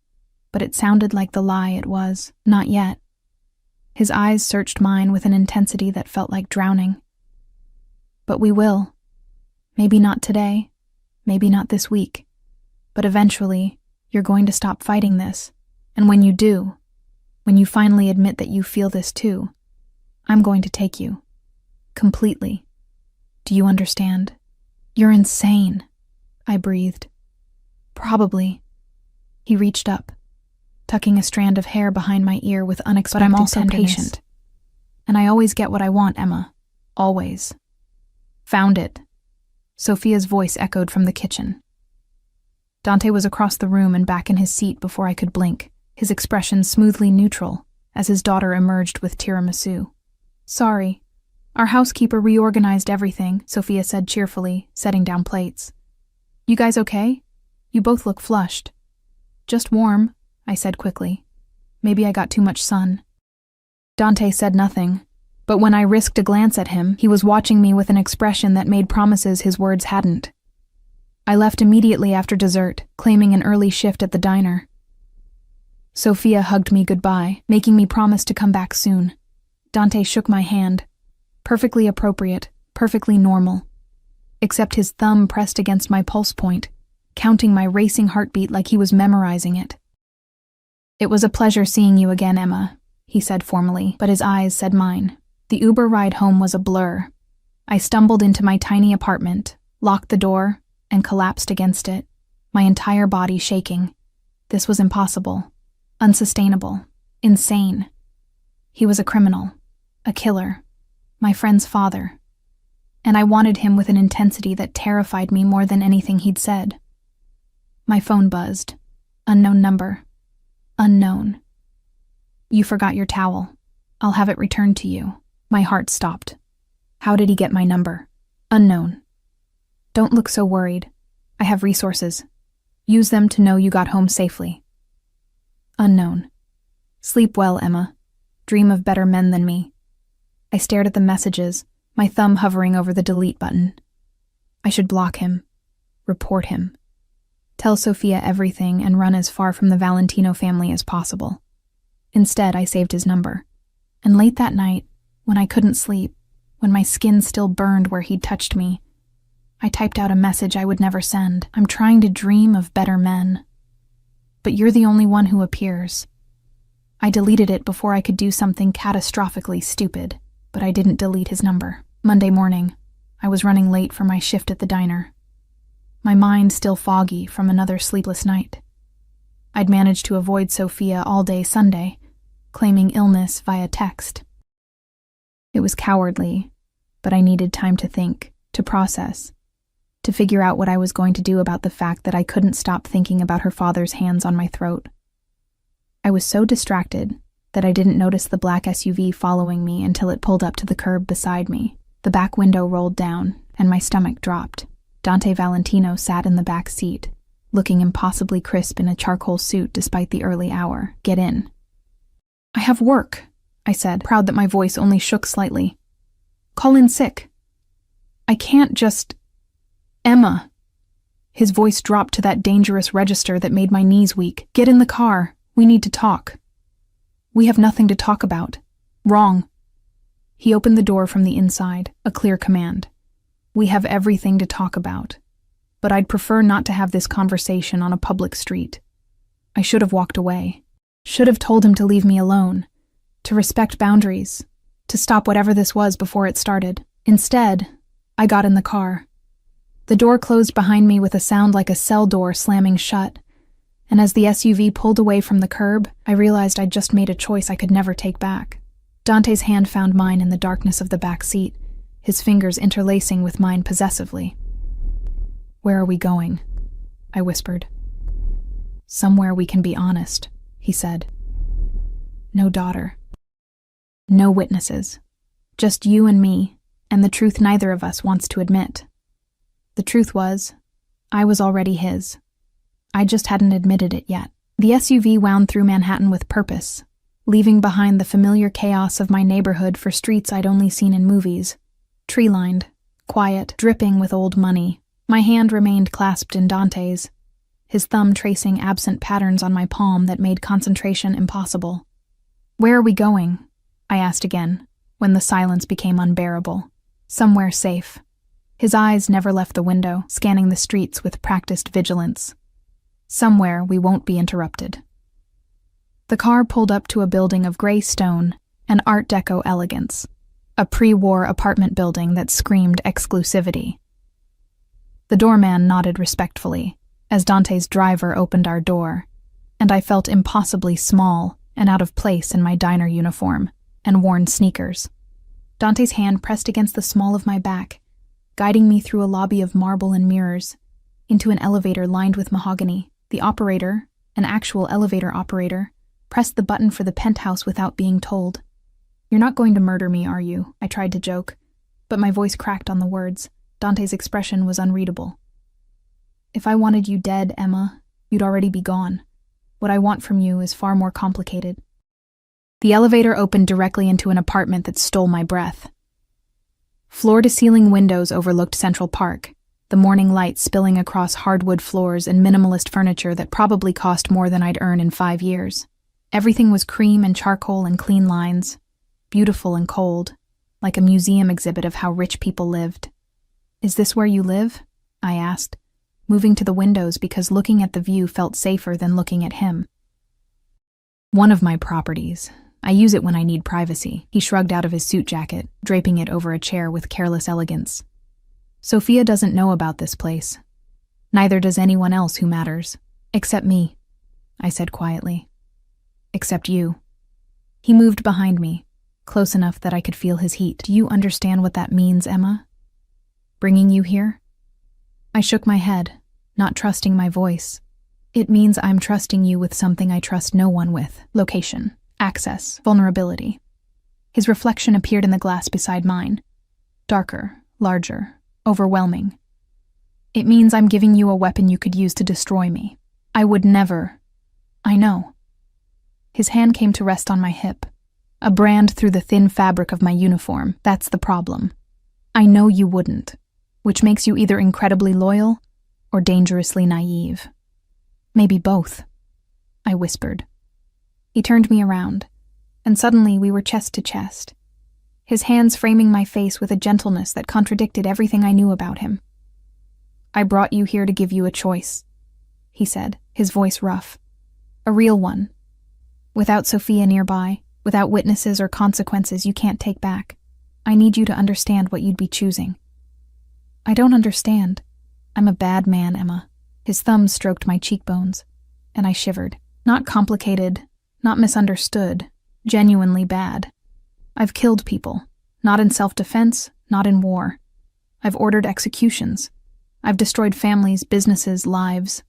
but it sounded like the lie it was. "Not yet." His eyes searched mine with an intensity that felt like drowning. But we will. Maybe not today, maybe not this week, but eventually, you're going to stop fighting this. And when you do, when you finally admit that you feel this too, I'm going to take you. Completely. Do you understand? You're insane, I breathed. Probably. He reached up, tucking a strand of hair behind my ear with unexpected tenderness. But I'm also patient. And I always get what I want, Emma. Always. Found it. Sophia's voice echoed from the kitchen. Dante was across the room and back in his seat before I could blink, his expression smoothly neutral, as his daughter emerged with tiramisu. Sorry. Our housekeeper reorganized everything, Sophia said cheerfully, setting down plates. You guys okay? You both look flushed. Just warm, I said quickly. Maybe I got too much sun. Dante said nothing, but when I risked a glance at him, he was watching me with an expression that made promises his words hadn't. I left immediately after dessert, claiming an early shift at the diner. Sophia hugged me goodbye, making me promise to come back soon. Dante shook my hand. Perfectly appropriate, perfectly normal. Except his thumb pressed against my pulse point, counting my racing heartbeat like he was memorizing it. It was a pleasure seeing you again, Emma, he said formally, but his eyes said mine. The Uber ride home was a blur. I stumbled into my tiny apartment, locked the door, and collapsed against it, my entire body shaking. This was impossible, unsustainable, insane. He was a criminal, a killer, my friend's father, and I wanted him with an intensity that terrified me more than anything he'd said. My phone buzzed. Unknown number. Unknown. You forgot your towel. I'll have it returned to you. My heart stopped. How did he get my number? Unknown. Don't look so worried. I have resources. Use them to know you got home safely. Unknown. Sleep well, Emma. Dream of better men than me. I stared at the messages, my thumb hovering over the delete button. I should block him. Report him. Tell Sophia everything and run as far from the Valentino family as possible. Instead, I saved his number. And late that night, when I couldn't sleep, when my skin still burned where he'd touched me, I typed out a message I would never send. I'm trying to dream of better men. But you're the only one who appears. I deleted it before I could do something catastrophically stupid, but I didn't delete his number. Monday morning, I was running late for my shift at the diner. My mind still foggy from another sleepless night. I'd managed to avoid Sophia all day Sunday, claiming illness via text. It was cowardly, but I needed time to think, to process, to figure out what I was going to do about the fact that I couldn't stop thinking about her father's hands on my throat. I was so distracted that I didn't notice the black SUV following me until it pulled up to the curb beside me. The back window rolled down, and my stomach dropped. Dante Valentino sat in the back seat, looking impossibly crisp in a charcoal suit despite the early hour. Get in. I have work, I said, proud that my voice only shook slightly. Call in sick. I can't just... Emma. His voice dropped to that dangerous register that made my knees weak. Get in the car. We need to talk. We have nothing to talk about. Wrong. He opened the door from the inside, a clear command. We have everything to talk about. But I'd prefer not to have this conversation on a public street. I should have walked away. Should have told him to leave me alone, to respect boundaries, to stop whatever this was before it started. Instead, I got in the car. The door closed behind me with a sound like a cell door slamming shut, and as the SUV pulled away from the curb, I realized I'd just made a choice I could never take back. Dante's hand found mine in the darkness of the back seat, his fingers interlacing with mine possessively. Where are we going? I whispered. Somewhere we can be honest, he said. No daughter. No witnesses. Just you and me, and the truth neither of us wants to admit. The truth was, I was already his. I just hadn't admitted it yet. The SUV wound through Manhattan with purpose, leaving behind the familiar chaos of my neighborhood for streets I'd only seen in movies. Tree-lined, quiet, dripping with old money. My hand remained clasped in Dante's, his thumb tracing absent patterns on my palm that made concentration impossible. Where are we going? I asked again, when the silence became unbearable. Somewhere safe. His eyes never left the window, scanning the streets with practiced vigilance. Somewhere we won't be interrupted. The car pulled up to a building of gray stone and Art Deco elegance, a pre-war apartment building that screamed exclusivity. The doorman nodded respectfully as Dante's driver opened our door, and I felt impossibly small and out of place in my diner uniform and worn sneakers. Dante's hand pressed against the small of my back, guiding me through a lobby of marble and mirrors, into an elevator lined with mahogany. The operator, an actual elevator operator, pressed the button for the penthouse without being told. "You're not going to murder me, are you?" I tried to joke, but my voice cracked on the words. Dante's expression was unreadable. "If I wanted you dead, Emma, you'd already be gone. What I want from you is far more complicated." The elevator opened directly into an apartment that stole my breath. Floor-to-ceiling windows overlooked Central Park, the morning light spilling across hardwood floors and minimalist furniture that probably cost more than I'd earn in 5 years. Everything was cream and charcoal and clean lines, beautiful and cold, like a museum exhibit of how rich people lived. "Is this where you live?" I asked, moving to the windows because looking at the view felt safer than looking at him. "One of my properties. I use it when I need privacy." He shrugged out of his suit jacket, draping it over a chair with careless elegance. "Sophia doesn't know about this place. Neither does anyone else who matters. Except me," I said quietly. "Except you." He moved behind me, close enough that I could feel his heat. "Do you understand what that means, Emma? Bringing you here?" I shook my head, not trusting my voice. "It means I'm trusting you with something I trust no one with. Location, access, vulnerability." His reflection appeared in the glass beside mine. Darker, larger, overwhelming. "It means I'm giving you a weapon you could use to destroy me. I would never." "I know." His hand came to rest on my hip. A brand through the thin fabric of my uniform. "That's the problem. I know you wouldn't, which makes you either incredibly loyal or dangerously naive. Maybe both," I whispered. He turned me around, and suddenly we were chest to chest, his hands framing my face with a gentleness that contradicted everything I knew about him. "I brought you here to give you a choice," he said, his voice rough. "A real one. Without Sophia nearby, without witnesses or consequences you can't take back. I need you to understand what you'd be choosing." "I don't understand. I'm a bad man, Emma." His thumbs stroked my cheekbones, and I shivered. "Not complicated, not misunderstood, genuinely bad. I've killed people, not in self-defense, not in war. I've ordered executions. I've destroyed families, businesses, lives.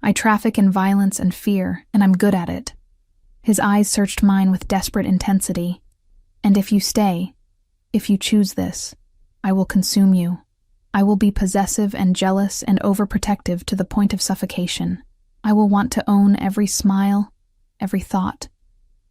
I traffic in violence and fear, and I'm good at it." His eyes searched mine with desperate intensity. "And if you stay, if you choose this, I will consume you. I will be possessive and jealous and overprotective to the point of suffocation. I will want to own every smile, every thought,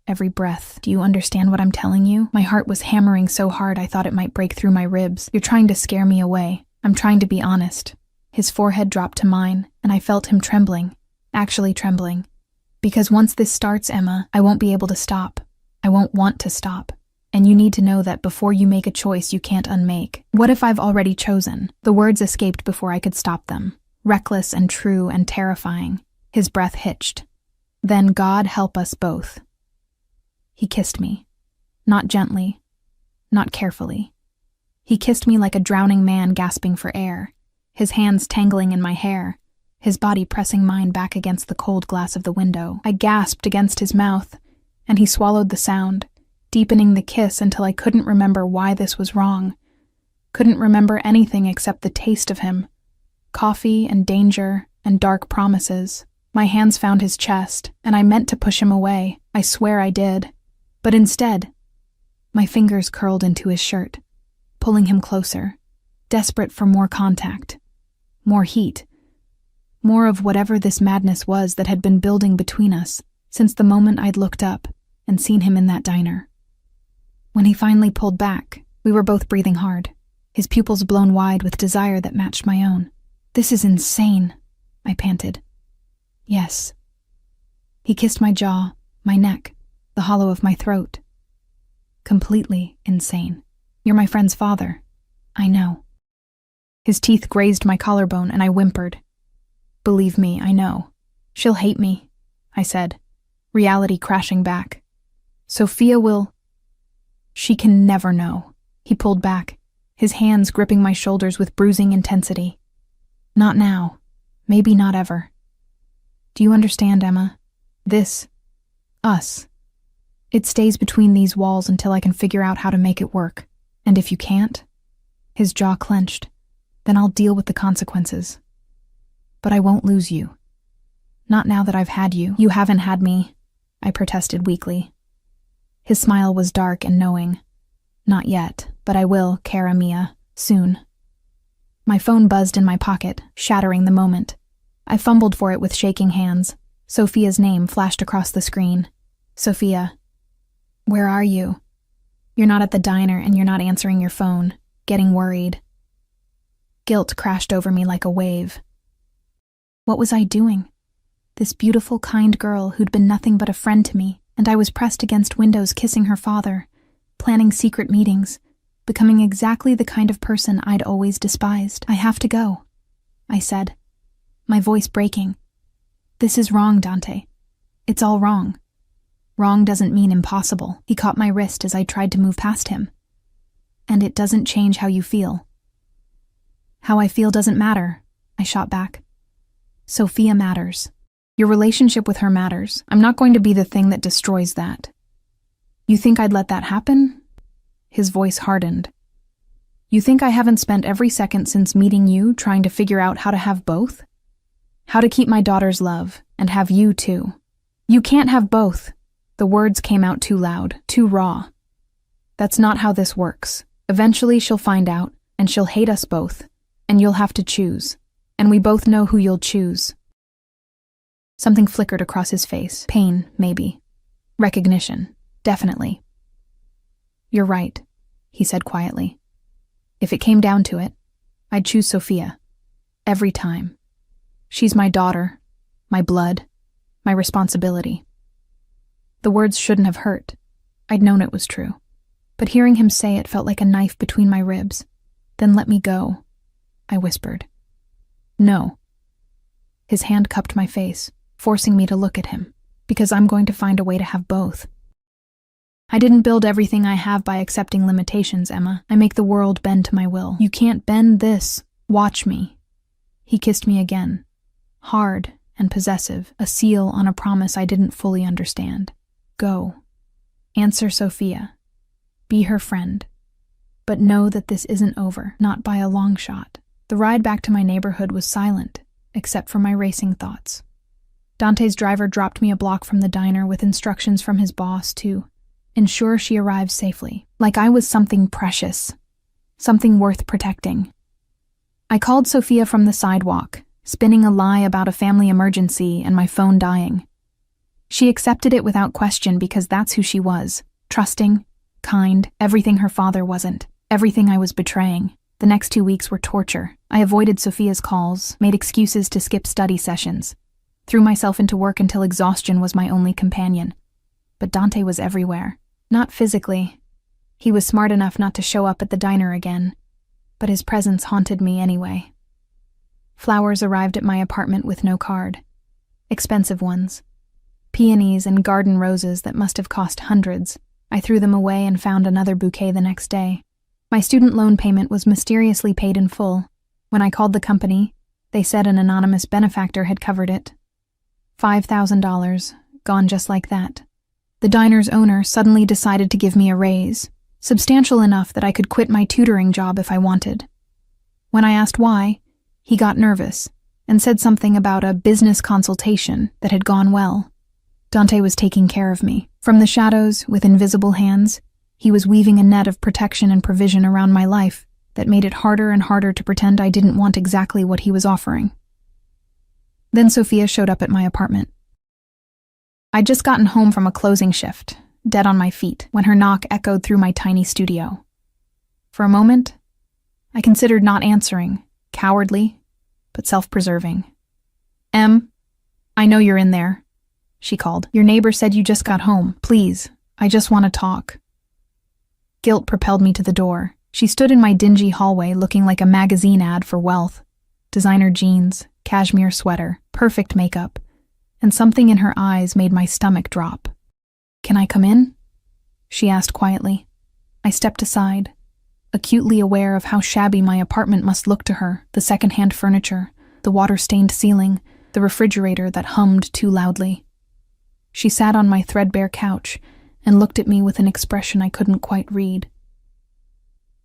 every breath. Do you understand what I'm telling you?" My heart was hammering so hard I thought it might break through my ribs. "You're trying to scare me away. I'm trying to be honest." His forehead dropped to mine, and I felt him trembling, actually trembling. "Because once this starts, Emma, I won't be able to stop. I won't want to stop. And you need to know that before you make a choice you can't unmake." "What if I've already chosen?" The words escaped before I could stop them. Reckless and true and terrifying. His breath hitched. "Then God help us both." He kissed me. Not gently. Not carefully. He kissed me like a drowning man gasping for air, his hands tangling in my hair, his body pressing mine back against the cold glass of the window. I gasped against his mouth, and he swallowed the sound, deepening the kiss until I couldn't remember why this was wrong. Couldn't remember anything except the taste of him. Coffee and danger and dark promises. My hands found his chest, and I meant to push him away. I swear I did. But instead, my fingers curled into his shirt, pulling him closer, desperate for more contact, more heat, more of whatever this madness was that had been building between us since the moment I'd looked up and seen him in that diner. When he finally pulled back, we were both breathing hard, his pupils blown wide with desire that matched my own. "This is insane," I panted. "Yes." He kissed my jaw, my neck, the hollow of my throat. Completely insane. You're my friend's father. I know. His teeth grazed my collarbone and I whimpered. Believe me, I know. She'll hate me, I said, reality crashing back. Sophia will... She can never know. He pulled back, his hands gripping my shoulders with bruising intensity. Not now. Maybe not ever. Do you understand, Emma? This... us. It stays between these walls until I can figure out how to make it work. And if you can't, his jaw clenched, then I'll deal with the consequences. But I won't lose you. Not now that I've had you. You haven't had me, I protested weakly. His smile was dark and knowing. Not yet, but I will, cara mia, soon. My phone buzzed in my pocket, shattering the moment. I fumbled for it with shaking hands. Sophia's name flashed across the screen. Sophia. Where are you? You're not at the diner and you're not answering your phone, getting worried. Guilt crashed over me like a wave. What was I doing? This beautiful, kind girl who'd been nothing but a friend to me, and I was pressed against windows kissing her father, planning secret meetings, becoming exactly the kind of person I'd always despised. I have to go, I said, my voice breaking. This is wrong, Dante. It's all wrong. Wrong doesn't mean impossible. He caught my wrist as I tried to move past him. And it doesn't change how you feel. How I feel doesn't matter, I shot back. Sophia matters. Your relationship with her matters. I'm not going to be the thing that destroys that. You think I'd let that happen? His voice hardened. You think I haven't spent every second since meeting you trying to figure out how to have both? How to keep my daughter's love, and have you too. You can't have both. The words came out too loud, too raw. That's not how this works. Eventually she'll find out, and she'll hate us both, and you'll have to choose. And we both know who you'll choose. Something flickered across his face. Pain, maybe. Recognition, definitely. You're right, he said quietly. If it came down to it, I'd choose Sophia. Every time. She's my daughter, my blood, my responsibility. The words shouldn't have hurt. I'd known it was true. But hearing him say it felt like a knife between my ribs. Then let me go, I whispered. No. His hand cupped my face, forcing me to look at him, because I'm going to find a way to have both. I didn't build everything I have by accepting limitations, Emma. I make the world bend to my will. You can't bend this. Watch me. He kissed me again. Hard and possessive, a seal on a promise I didn't fully understand. Go. Answer Sophia. Be her friend. But know that this isn't over, not by a long shot. The ride back to my neighborhood was silent, except for my racing thoughts. Dante's driver dropped me a block from the diner with instructions from his boss to ensure she arrived safely, like I was something precious, something worth protecting. I called Sophia from the sidewalk, spinning a lie about a family emergency and my phone dying. She accepted it without question because that's who she was, trusting, kind, everything her father wasn't, everything I was betraying. The next 2 weeks were torture. I avoided Sophia's calls, made excuses to skip study sessions, threw myself into work until exhaustion was my only companion. But Dante was everywhere. Not physically. He was smart enough not to show up at the diner again, but his presence haunted me anyway. Flowers arrived at my apartment with no card. Expensive ones. Peonies and garden roses that must have cost hundreds. I threw them away and found another bouquet the next day. My student loan payment was mysteriously paid in full. When I called the company, they said an anonymous benefactor had covered it. $5,000, gone just like that. The diner's owner suddenly decided to give me a raise, substantial enough that I could quit my tutoring job if I wanted. When I asked why, he got nervous and said something about a business consultation that had gone well. Dante was taking care of me. From the shadows, with invisible hands, he was weaving a net of protection and provision around my life that made it harder and harder to pretend I didn't want exactly what he was offering. Then Sophia showed up at my apartment. I'd just gotten home from a closing shift, dead on my feet, when her knock echoed through my tiny studio. For a moment, I considered not answering, cowardly, but self-preserving. "Em, I know you're in there," she called. "Your neighbor said you just got home. Please, I just want to talk." Guilt propelled me to the door. She stood in my dingy hallway looking like a magazine ad for wealth. Designer jeans, cashmere sweater, perfect makeup, and something in her eyes made my stomach drop. "Can I come in?" she asked quietly. I stepped aside, acutely aware of how shabby my apartment must look to her, the second-hand furniture, the water-stained ceiling, the refrigerator that hummed too loudly. She sat on my threadbare couch and looked at me with an expression I couldn't quite read.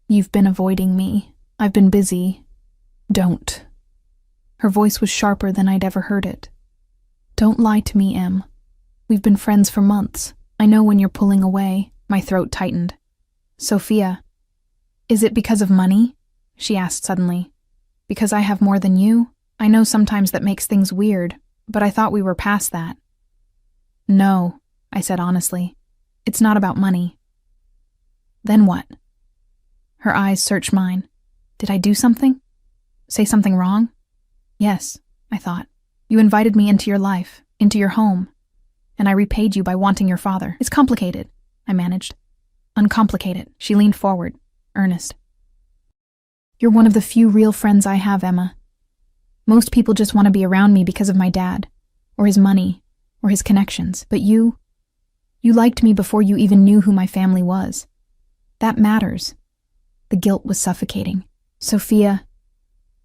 "You've been avoiding me. I've been busy. Don't." Her voice was sharper than I'd ever heard it. "Don't lie to me, Em. We've been friends for months. I know when you're pulling away." My throat tightened. "Sophia, is it because of money?" she asked suddenly. "Because I have more than you? I know sometimes that makes things weird, but I thought we were past that." "No," I said honestly. "It's not about money." "Then what?" Her eyes searched mine. "Did I do something? Say something wrong?" "Yes," I thought. "You invited me into your life, into your home, and I repaid you by wanting your father. It's complicated," I managed. "Uncomplicate it." She leaned forward, earnest. "You're one of the few real friends I have, Emma. Most people just want to be around me because of my dad, or his money, or his connections. But you liked me before you even knew who my family was. That matters." The guilt was suffocating. "Sophia,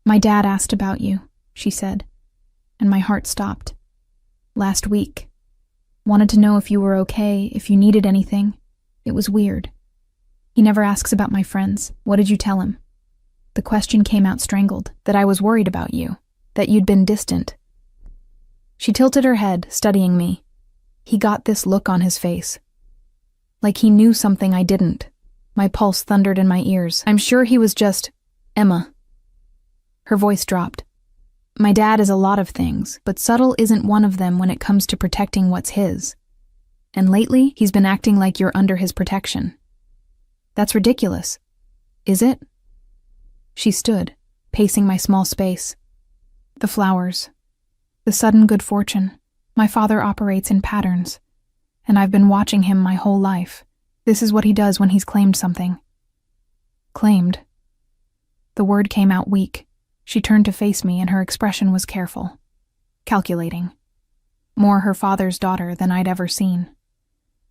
my dad asked about you," she said, and my heart stopped. "Last week. Wanted to know if you were okay, if you needed anything. It was weird. He never asks about my friends. What did you tell him?" The question came out strangled, that I was worried about you, that you'd been distant. She tilted her head, studying me. He got this look on his face. Like he knew something I didn't. My pulse thundered in my ears. "I'm sure he was just... Emma." Her voice dropped. "My dad is a lot of things, but subtle isn't one of them when it comes to protecting what's his. And lately, he's been acting like you're under his protection. That's ridiculous. Is it?" She stood, pacing my small space. "The flowers. The sudden good fortune. My father operates in patterns, and I've been watching him my whole life. This is what he does when he's claimed something." "Claimed?" The word came out weak. She turned to face me, and her expression was careful, calculating. More her father's daughter than I'd ever seen.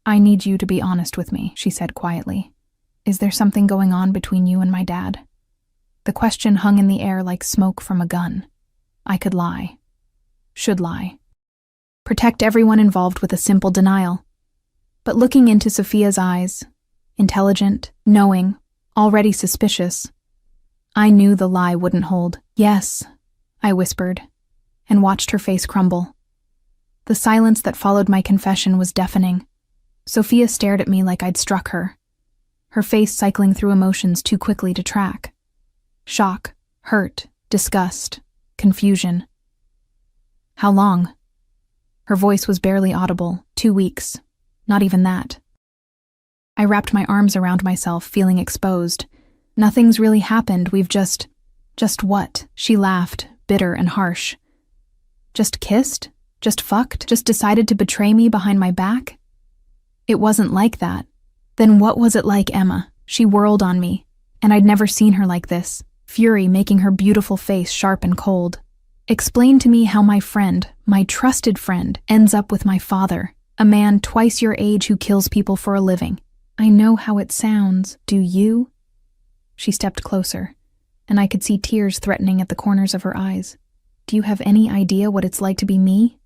"I need you to be honest with me," she said quietly. "Is there something going on between you and my dad?" The question hung in the air like smoke from a gun. I could lie. Should lie. Protect everyone involved with a simple denial. But looking into Sophia's eyes, intelligent, knowing, already suspicious, I knew the lie wouldn't hold. "Yes," I whispered, and watched her face crumble. The silence that followed my confession was deafening. Sophia stared at me like I'd struck her, her face cycling through emotions too quickly to track. Shock, hurt, disgust, confusion. "How long?" Her voice was barely audible. 2 weeks. Not even that. I wrapped my arms around myself, feeling exposed. "Nothing's really happened, we've just what?" She laughed, bitter and harsh. "Just kissed? Just fucked? Just decided to betray me behind my back?" "It wasn't like that." "Then what was it like, Emma?" She whirled on me, and I'd never seen her like this, fury making her beautiful face sharp and cold. "Explain to me how my friend, my trusted friend, ends up with my father, a man twice your age who kills people for a living." "I know how it sounds. Do you?" She stepped closer, and I could see tears threatening at the corners of her eyes. "Do you have any idea what it's like to be me?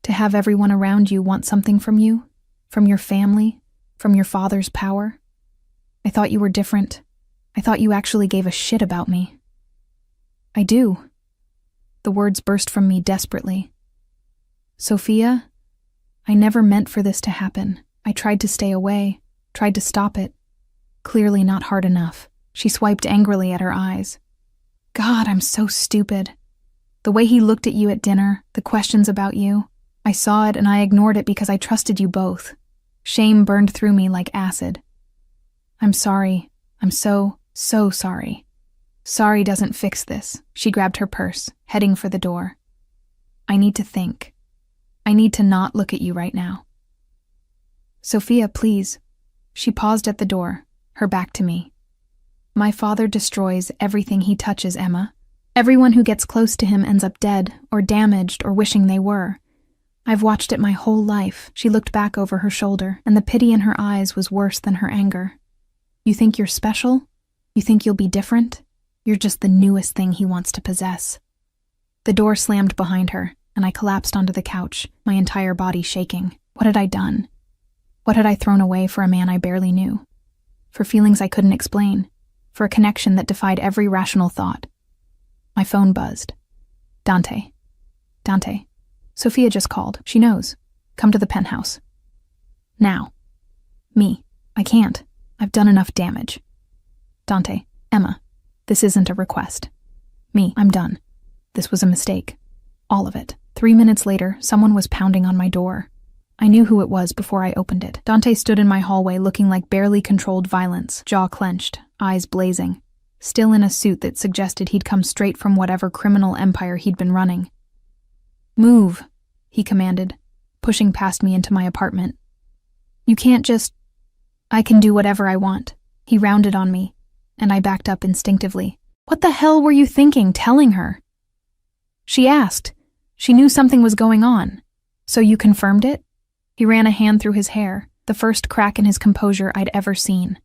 To have everyone around you want something from you? From your family? From your father's power? I thought you were different. I thought you actually gave a shit about me." "I do." The words burst from me desperately. "Sophia, I never meant for this to happen. I tried to stay away, tried to stop it. Clearly not hard enough." She swiped angrily at her eyes. "God, I'm so stupid. The way he looked at you at dinner, the questions about you, I saw it and I ignored it because I trusted you both. Shame burned through me like acid. I'm sorry. I'm so sorry. Sorry doesn't fix this." She grabbed her purse, heading for the door. "I need to think. I need to not look at you right now." "Sophia, please." She paused at the door, her back to me. My father destroys everything he touches, Emma. Everyone who gets close to him ends up dead or damaged or wishing they were. I've watched it my whole life. She looked back over her shoulder, and the pity in her eyes was worse than her anger. You think you're special? You think you'll be different? You're just the newest thing he wants to possess. The door slammed behind her, and I collapsed onto the couch, my entire body shaking. What had I done? What had I thrown away for a man I barely knew? For feelings I couldn't explain, for a connection that defied every rational thought. My phone buzzed. Dante. Dante. Sophia just called. She knows. Come to the penthouse. Now. Me. I can't. I've done enough damage. Dante. Emma. This isn't a request. Me. I'm done. This was a mistake. All of it. 3 minutes later, someone was pounding on my door. I knew who it was before I opened it. Dante stood in my hallway looking like barely controlled violence, jaw clenched, eyes blazing, still in a suit that suggested he'd come straight from whatever criminal empire he'd been running. Move, he commanded, pushing past me into my apartment. You can't just... I can do whatever I want. He rounded on me, and I backed up instinctively. What the hell were you thinking, telling her? She asked. She knew something was going on. So you confirmed it? He ran a hand through his hair, the first crack in his composure I'd ever seen.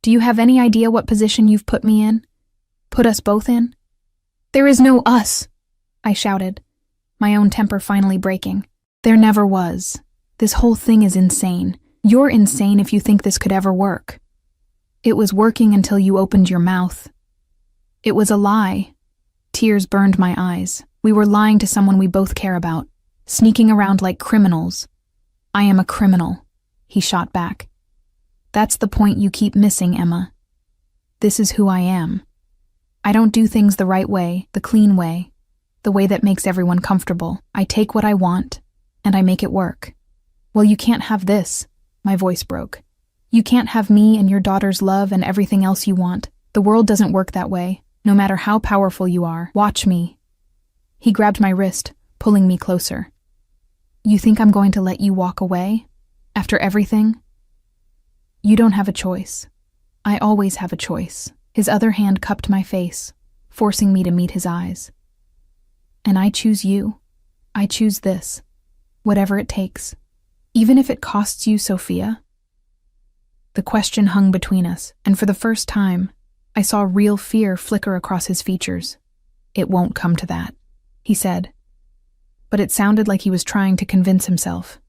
Do you have any idea what position you've put me in? Put us both in? There is no us, I shouted, my own temper finally breaking. There never was. This whole thing is insane. You're insane if you think this could ever work. It was working until you opened your mouth. It was a lie. Tears burned my eyes. We were lying to someone we both care about, sneaking around like criminals. I am a criminal, he shot back. That's the point you keep missing, Emma. This is who I am. I don't do things the right way, the clean way, the way that makes everyone comfortable. I take what I want, and I make it work. Well, you can't have this, my voice broke. You can't have me and your daughter's love and everything else you want. The world doesn't work that way, no matter how powerful you are. Watch me. He grabbed my wrist, pulling me closer. You think I'm going to let you walk away? After everything? You don't have a choice. I always have a choice. His other hand cupped my face, forcing me to meet his eyes. And I choose you. I choose this. Whatever it takes. Even if it costs you, Sophia. The question hung between us, and for the first time, I saw real fear flicker across his features. It won't come to that, he said. But it sounded like he was trying to convince himself.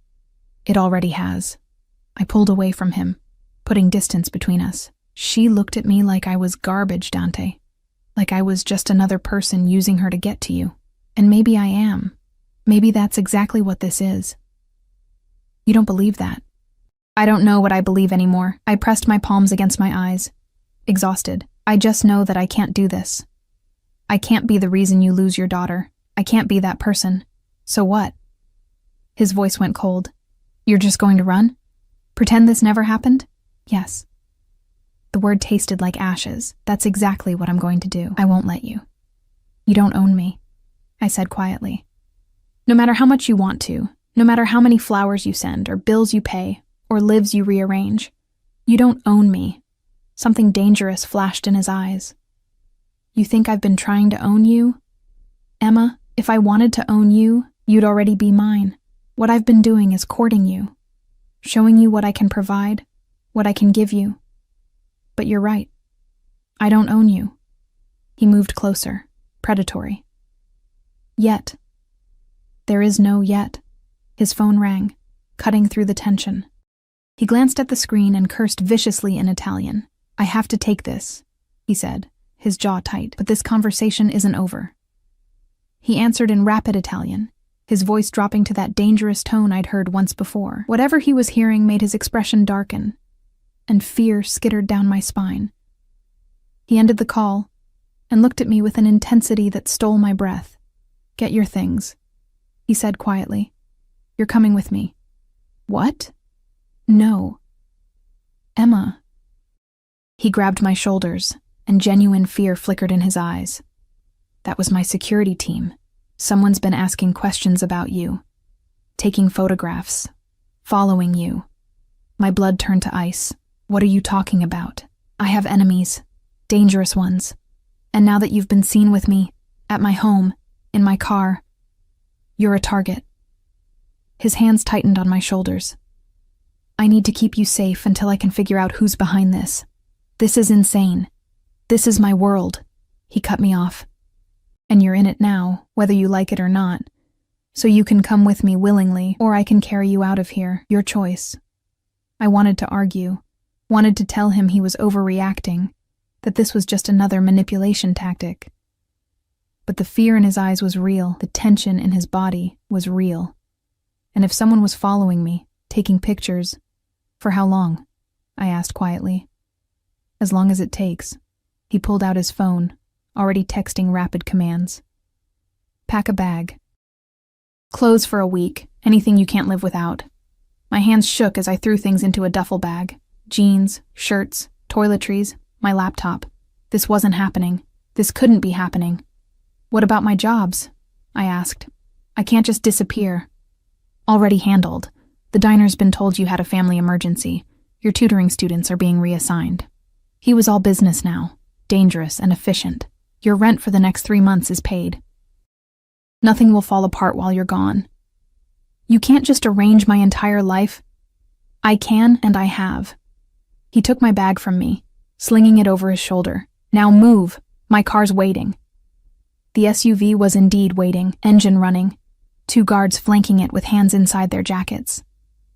It already has. I pulled away from him, putting distance between us. She looked at me like I was garbage, Dante. Like I was just another person using her to get to you. And maybe I am. Maybe that's exactly what this is. You don't believe that. I don't know what I believe anymore. I pressed my palms against my eyes, exhausted. I just know that I can't do this. I can't be the reason you lose your daughter. I can't be that person. So what? His voice went cold. You're just going to run? Pretend this never happened? Yes. The word tasted like ashes. That's exactly what I'm going to do. I won't let you. You don't own me, I said quietly. No matter how much you want to, no matter how many flowers you send, or bills you pay, or lives you rearrange, you don't own me. Something dangerous flashed in his eyes. You think I've been trying to own you? Emma, if I wanted to own you, you'd already be mine. What I've been doing is courting you, showing you what I can provide, what I can give you. But you're right. I don't own you. He moved closer, predatory. Yet. There is no yet. His phone rang, cutting through the tension. He glanced at the screen and cursed viciously in Italian. I have to take this, he said, his jaw tight, but this conversation isn't over. He answered in rapid Italian, his voice dropping to that dangerous tone I'd heard once before. Whatever he was hearing made his expression darken, and fear skittered down my spine. He ended the call and looked at me with an intensity that stole my breath. Get your things, he said quietly. You're coming with me. What? No. Emma. He grabbed my shoulders, and genuine fear flickered in his eyes. That was my security team. Someone's been asking questions about you, taking photographs, following you. My blood turned to ice. What are you talking about? I have enemies, dangerous ones. And now that you've been seen with me, at my home, in my car, you're a target. His hands tightened on my shoulders. I need to keep you safe until I can figure out who's behind this. This is insane. This is my world. He cut me off. And you're in it now, whether you like it or not. So you can come with me willingly, or I can carry you out of here, your choice. I wanted to argue, wanted to tell him he was overreacting, that this was just another manipulation tactic. But the fear in his eyes was real, the tension in his body was real. And if someone was following me, taking pictures, for how long? I asked quietly. As long as it takes. He pulled out his phone, already texting rapid commands. Pack a bag. Clothes for a week, anything you can't live without. My hands shook as I threw things into a duffel bag. Jeans, shirts, toiletries, my laptop. This wasn't happening. This couldn't be happening. What about my jobs? I asked. I can't just disappear. Already handled. The diner's been told you had a family emergency. Your tutoring students are being reassigned. He was all business now, dangerous and efficient. Your rent for the next 3 months is paid. Nothing will fall apart while you're gone. You can't just arrange my entire life. I can, and I have. He took my bag from me, slinging it over his shoulder. Now move. My car's waiting. The SUV was indeed waiting, engine running. 2 guards flanking it with hands inside their jackets.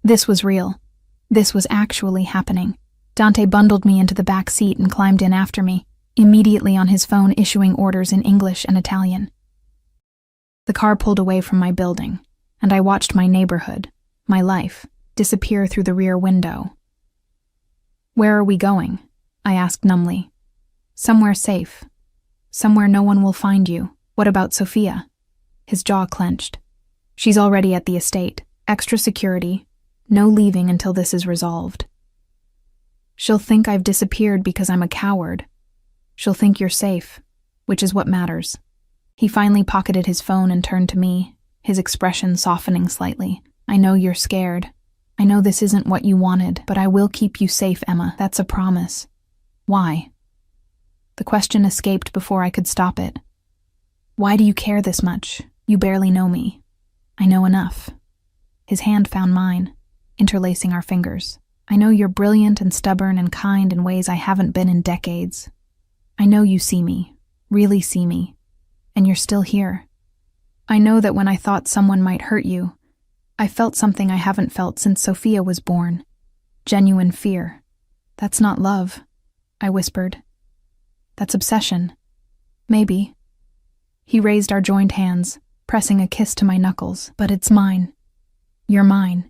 This was real. This was actually happening. Dante bundled me into the back seat and climbed in after me, immediately on his phone issuing orders in English and Italian. The car pulled away from my building, and I watched my neighborhood, my life, disappear through the rear window. Where are we going? I asked numbly. Somewhere safe. Somewhere no one will find you. What about Sophia? His jaw clenched. She's already at the estate. Extra security. No leaving until this is resolved. She'll think I've disappeared because I'm a coward. She'll think you're safe, which is what matters. He finally pocketed his phone and turned to me, his expression softening slightly. I know you're scared. I know this isn't what you wanted, but I will keep you safe, Emma. That's a promise. Why? The question escaped before I could stop it. Why do you care this much? You barely know me. I know enough. His hand found mine, interlacing our fingers. I know you're brilliant and stubborn and kind in ways I haven't been in decades. I know you see me, really see me, and you're still here. I know that when I thought someone might hurt you, I felt something I haven't felt since Sophia was born. Genuine fear. That's not love, I whispered. That's obsession. Maybe. He raised our joined hands, pressing a kiss to my knuckles. But it's mine. You're mine.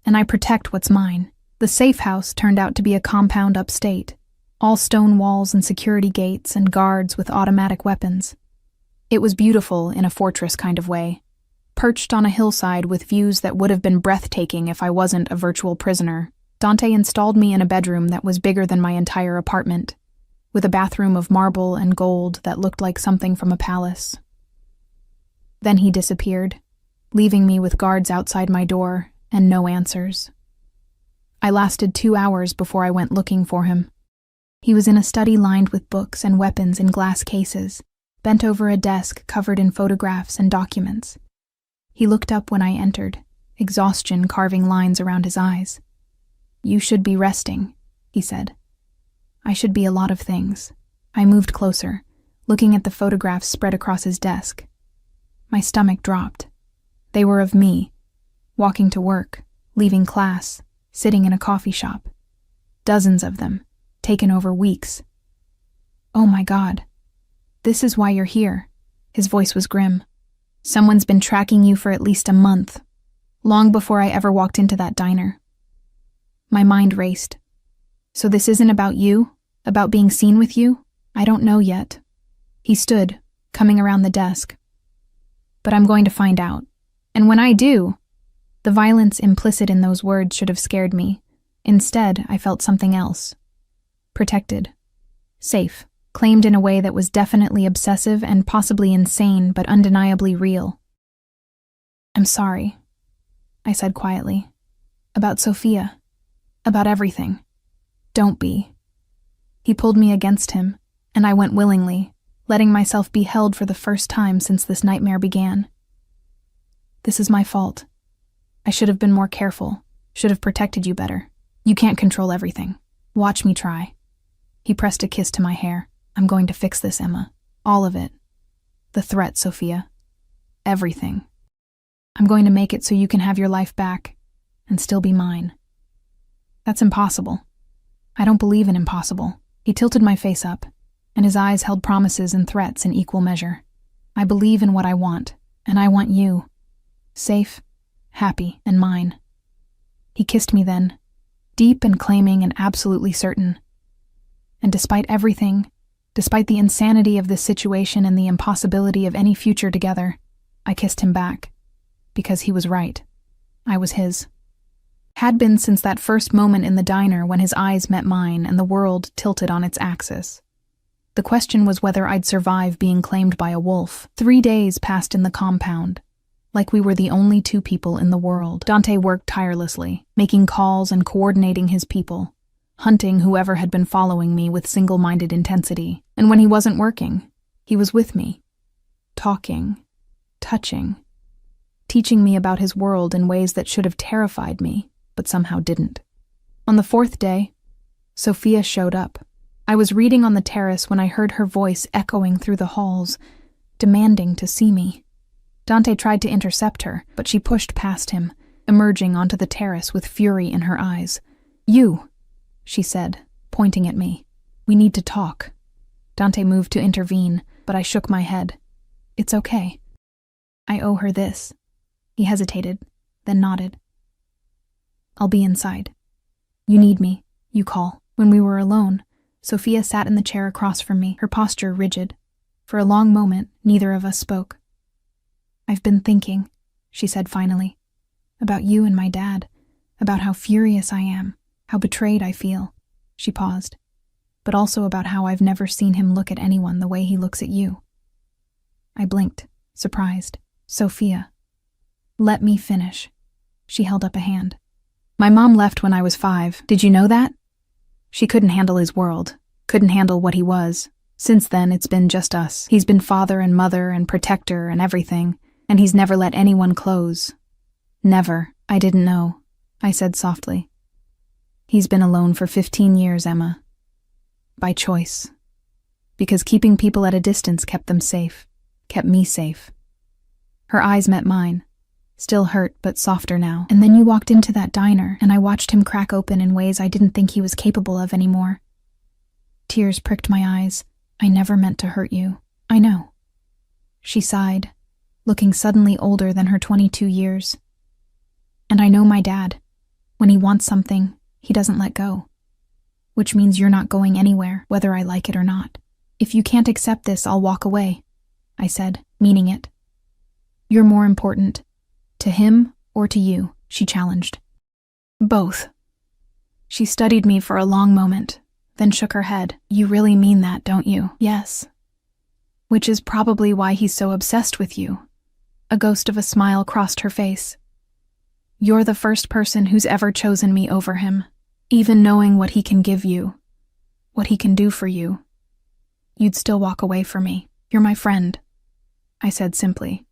And I protect what's mine. The safe house turned out to be a compound upstate, all stone walls and security gates and guards with automatic weapons. It was beautiful in a fortress kind of way, perched on a hillside with views that would have been breathtaking if I wasn't a virtual prisoner. Dante installed me in a bedroom that was bigger than my entire apartment, with a bathroom of marble and gold that looked like something from a palace. Then he disappeared, leaving me with guards outside my door and no answers. I lasted 2 hours before I went looking for him. He was in a study lined with books and weapons in glass cases, bent over a desk covered in photographs and documents. He looked up when I entered, exhaustion carving lines around his eyes. You should be resting, he said. I should be a lot of things. I moved closer, looking at the photographs spread across his desk. My stomach dropped. They were of me, walking to work, leaving class, sitting in a coffee shop. Dozens of them, taken over weeks. Oh my God. This is why you're here. His voice was grim. Someone's been tracking you for at least a month, long before I ever walked into that diner. My mind raced. So this isn't about you? About being seen with you? I don't know yet. He stood, coming around the desk. But I'm going to find out. And when I do, the violence implicit in those words should have scared me. Instead, I felt something else. Protected. Safe. Claimed in a way that was definitely obsessive and possibly insane, but undeniably real. I'm sorry, I said quietly. About Sophia. About everything. Don't be. He pulled me against him, and I went willingly, letting myself be held for the first time since this nightmare began. This is my fault. I should have been more careful, should have protected you better. You can't control everything. Watch me try. He pressed a kiss to my hair. I'm going to fix this, Emma. All of it. The threat, Sophia. Everything. I'm going to make it so you can have your life back and still be mine. That's impossible. I don't believe in impossible. He tilted my face up, and his eyes held promises and threats in equal measure. I believe in what I want, and I want you. Safe, happy, and mine. He kissed me then, deep and claiming and absolutely certain. And despite everything, despite the insanity of this situation and the impossibility of any future together, I kissed him back. Because he was right. I was his. Had been since that first moment in the diner when his eyes met mine and the world tilted on its axis. The question was whether I'd survive being claimed by a wolf. 3 days passed in the compound, like we were the only 2 people in the world. Dante worked tirelessly, making calls and coordinating his people, hunting whoever had been following me with single-minded intensity. And when he wasn't working, he was with me, talking, touching, teaching me about his world in ways that should have terrified me, but somehow didn't. On the 4th day, Sophia showed up. I was reading on the terrace when I heard her voice echoing through the halls, demanding to see me. Dante tried to intercept her, but she pushed past him, emerging onto the terrace with fury in her eyes. You, she said, pointing at me. We need to talk. Dante moved to intervene, but I shook my head. It's okay. I owe her this. He hesitated, then nodded. I'll be inside. You need me, you call. When we were alone, Sophia sat in the chair across from me, her posture rigid. For a long moment, neither of us spoke. I've been thinking, she said finally, about you and my dad, about how furious I am, how betrayed I feel. She paused, but also about how I've never seen him look at anyone the way he looks at you. I blinked, surprised. Sophia. Let me finish. She held up a hand. My mom left when I was 5. Did you know that? She couldn't handle his world, couldn't handle what he was. Since then, it's been just us. He's been father and mother and protector and everything, and he's never let anyone close. Never. I didn't know, I said softly. He's been alone for 15 years, Emma. By choice. Because keeping people at a distance kept them safe, kept me safe. Her eyes met mine. Still hurt, but softer now. And then you walked into that diner, and I watched him crack open in ways I didn't think he was capable of anymore. Tears pricked my eyes. I never meant to hurt you. I know. She sighed, looking suddenly older than her 22 years. And I know my dad. When he wants something, he doesn't let go. Which means you're not going anywhere, whether I like it or not. If you can't accept this, I'll walk away, I said, meaning it. You're more important. To him or to you, she challenged. Both. She studied me for a long moment, then shook her head. You really mean that, don't you? Yes. Which is probably why he's so obsessed with you. A ghost of a smile crossed her face. You're the first person who's ever chosen me over him, even knowing what he can give you, what he can do for you. You'd still walk away for me. You're my friend, I said simply.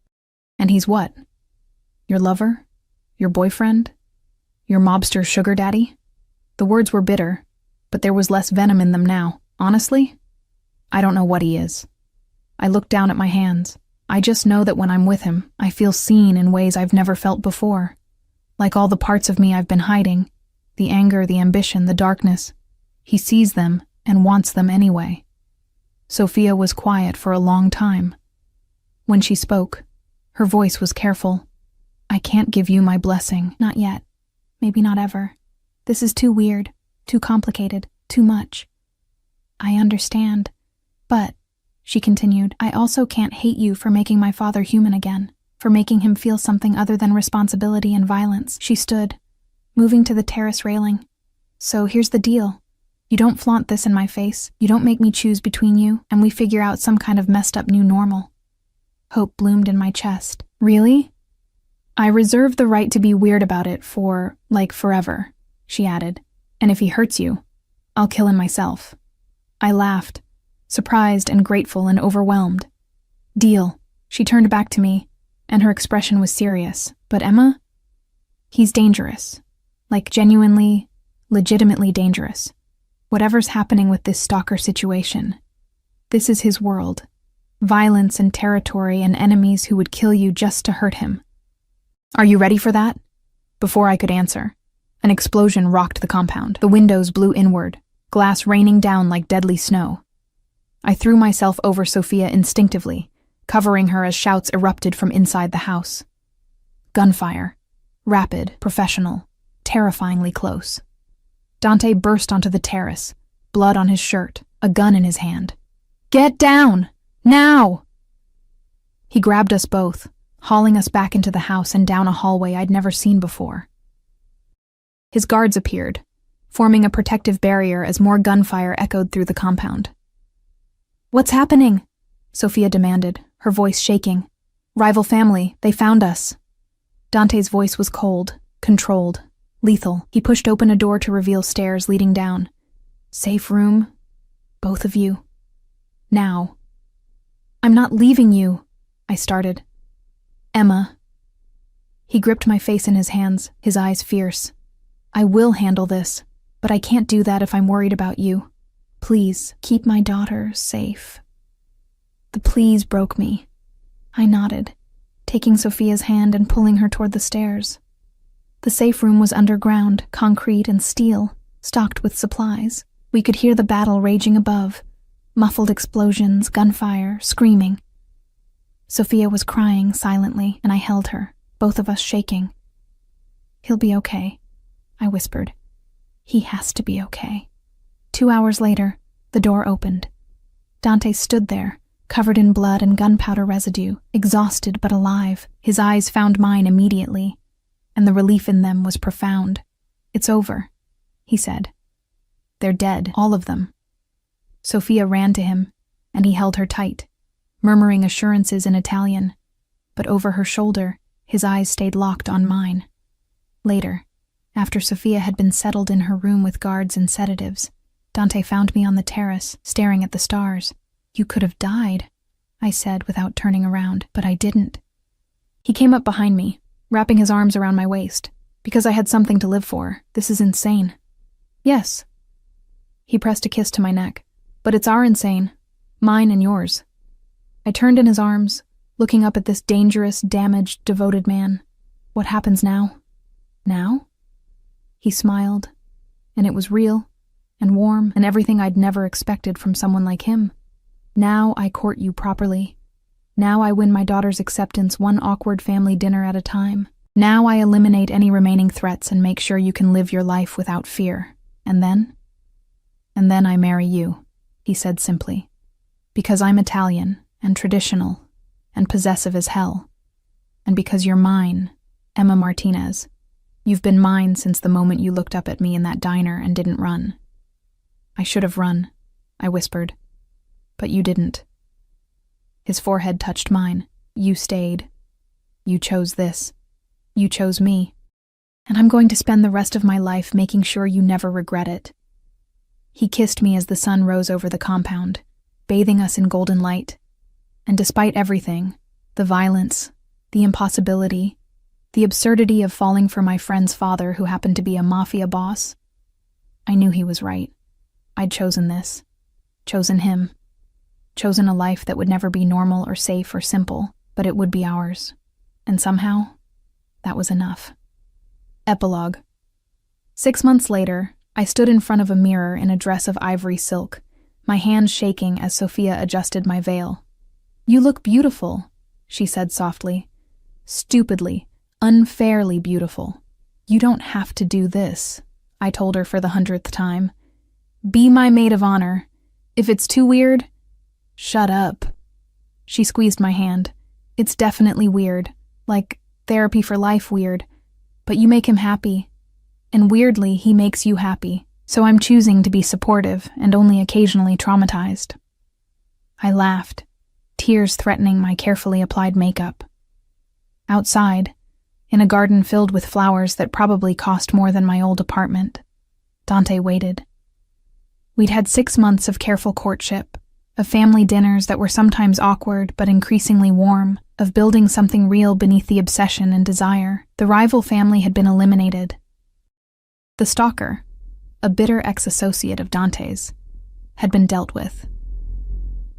And he's what? Your lover? Your boyfriend? Your mobster sugar daddy? The words were bitter, but there was less venom in them now. Honestly, I don't know what he is. I looked down at my hands. I just know that when I'm with him, I feel seen in ways I've never felt before. Like all the parts of me I've been hiding, the anger, the ambition, the darkness. He sees them and wants them anyway. Sophia was quiet for a long time. When she spoke, her voice was careful. I can't give you my blessing. Not yet. Maybe not ever. This is too weird, too complicated, too much. I understand. But, she continued, I also can't hate you for making my father human again, for making him feel something other than responsibility and violence. She stood, moving to the terrace railing. So here's the deal. You don't flaunt this in my face. You don't make me choose between you, and we figure out some kind of messed up new normal. Hope bloomed in my chest. Really? I reserve the right to be weird about it for, forever, she added. And if he hurts you, I'll kill him myself. I laughed, surprised and grateful and overwhelmed. Deal. She turned back to me, and her expression was serious. But Emma? He's dangerous. Like genuinely, legitimately dangerous. Whatever's happening with this stalker situation. This is his world. Violence and territory and enemies who would kill you just to hurt him. Are you ready for that? Before I could answer, an explosion rocked the compound. The windows blew inward, glass raining down like deadly snow. I threw myself over Sophia instinctively, covering her as shouts erupted from inside the house. Gunfire. Rapid, professional, terrifyingly close. Dante burst onto the terrace, blood on his shirt, a gun in his hand. Get down! Now! He grabbed us both, hauling us back into the house and down a hallway I'd never seen before. His guards appeared, forming a protective barrier as more gunfire echoed through the compound. What's happening? Sophia demanded, her voice shaking. Rival family, they found us. Dante's voice was cold, controlled, lethal. He pushed open a door to reveal stairs leading down. Safe room, both of you. Now. I'm not leaving you, I started. Emma. He gripped my face in his hands, his eyes fierce. I will handle this, but I can't do that if I'm worried about you. Please, keep my daughter safe. The please broke me. I nodded, taking Sophia's hand and pulling her toward the stairs. The safe room was underground, concrete and steel, stocked with supplies. We could hear the battle raging above, muffled explosions, gunfire, screaming. Sophia was crying silently, and I held her, both of us shaking. He'll be okay, I whispered. He has to be okay. 2 hours later, the door opened. Dante stood there, covered in blood and gunpowder residue, exhausted but alive. His eyes found mine immediately, and the relief in them was profound. It's over, he said. They're dead, all of them. Sophia ran to him, and he held her tight, murmuring assurances in Italian, but over her shoulder, his eyes stayed locked on mine. Later, after Sophia had been settled in her room with guards and sedatives, Dante found me on the terrace, staring at the stars. You could have died, I said without turning around, but I didn't. He came up behind me, wrapping his arms around my waist. Because I had something to live for. This is insane. Yes. He pressed a kiss to my neck. But it's our insane. Mine and yours. I turned in his arms, looking up at this dangerous, damaged, devoted man. What happens now? Now? He smiled, and it was real, and warm, and everything I'd never expected from someone like him. Now I court you properly. Now I win my daughter's acceptance one awkward family dinner at a time. Now I eliminate any remaining threats and make sure you can live your life without fear. And then? And then I marry you, he said simply. Because I'm Italian, and traditional, and possessive as hell. And because you're mine, Emma Martinez. You've been mine since the moment you looked up at me in that diner and didn't run. I should have run, I whispered. But you didn't. His forehead touched mine. You stayed. You chose this. You chose me. And I'm going to spend the rest of my life making sure you never regret it. He kissed me as the sun rose over the compound, bathing us in golden light. And despite everything, the violence, the impossibility, the absurdity of falling for my friend's father who happened to be a Mafia boss, I knew he was right. I'd chosen this. Chosen him. Chosen a life that would never be normal or safe or simple, but it would be ours. And somehow, that was enough. Epilogue. 6 months later, I stood in front of a mirror in a dress of ivory silk, my hands shaking as Sophia adjusted my veil. You look beautiful, she said softly. Stupidly, unfairly beautiful. You don't have to do this, I told her for the 100th time. Be my maid of honor. If it's too weird, shut up. She squeezed my hand. It's definitely weird, like therapy for life weird, but you make him happy. And weirdly, he makes you happy, so I'm choosing to be supportive and only occasionally traumatized. I laughed, tears threatening my carefully applied makeup. Outside, in a garden filled with flowers that probably cost more than my old apartment, Dante waited. We'd had 6 months of careful courtship, of family dinners that were sometimes awkward but increasingly warm, of building something real beneath the obsession and desire. The rival family had been eliminated. The stalker, a bitter ex-associate of Dante's, had been dealt with.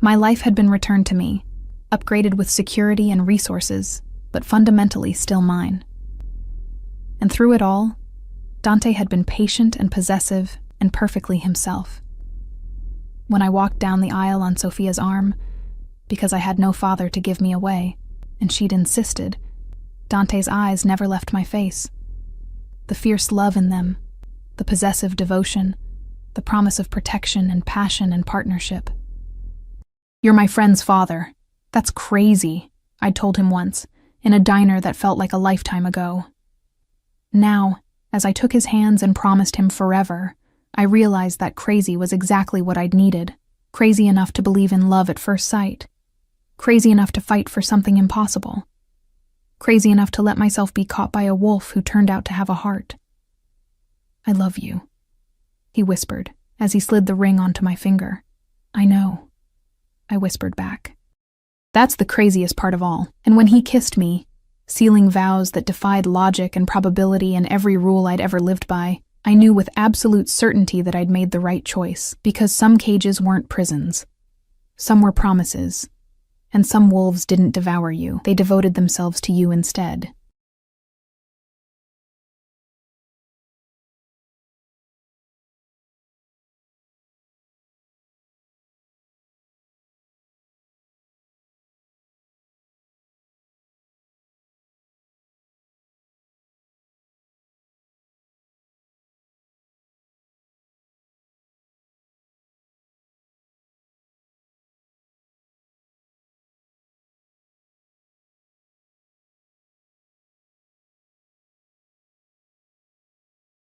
My life had been returned to me, upgraded with security and resources, but fundamentally still mine. And through it all, Dante had been patient and possessive and perfectly himself. When I walked down the aisle on Sophia's arm, because I had no father to give me away, and she'd insisted, Dante's eyes never left my face. The fierce love in them, the possessive devotion, the promise of protection and passion and partnership. "You're my friend's father. That's crazy," I'd told him once, in a diner that felt like a lifetime ago. Now, as I took his hands and promised him forever, I realized that crazy was exactly what I'd needed. Crazy enough to believe in love at first sight. Crazy enough to fight for something impossible. Crazy enough to let myself be caught by a wolf who turned out to have a heart. "I love you," he whispered as he slid the ring onto my finger. "I know," I whispered back. That's the craziest part of all. And when he kissed me, sealing vows that defied logic and probability and every rule I'd ever lived by, I knew with absolute certainty that I'd made the right choice, because some cages weren't prisons. Some were promises, and some wolves didn't devour you, they devoted themselves to you instead.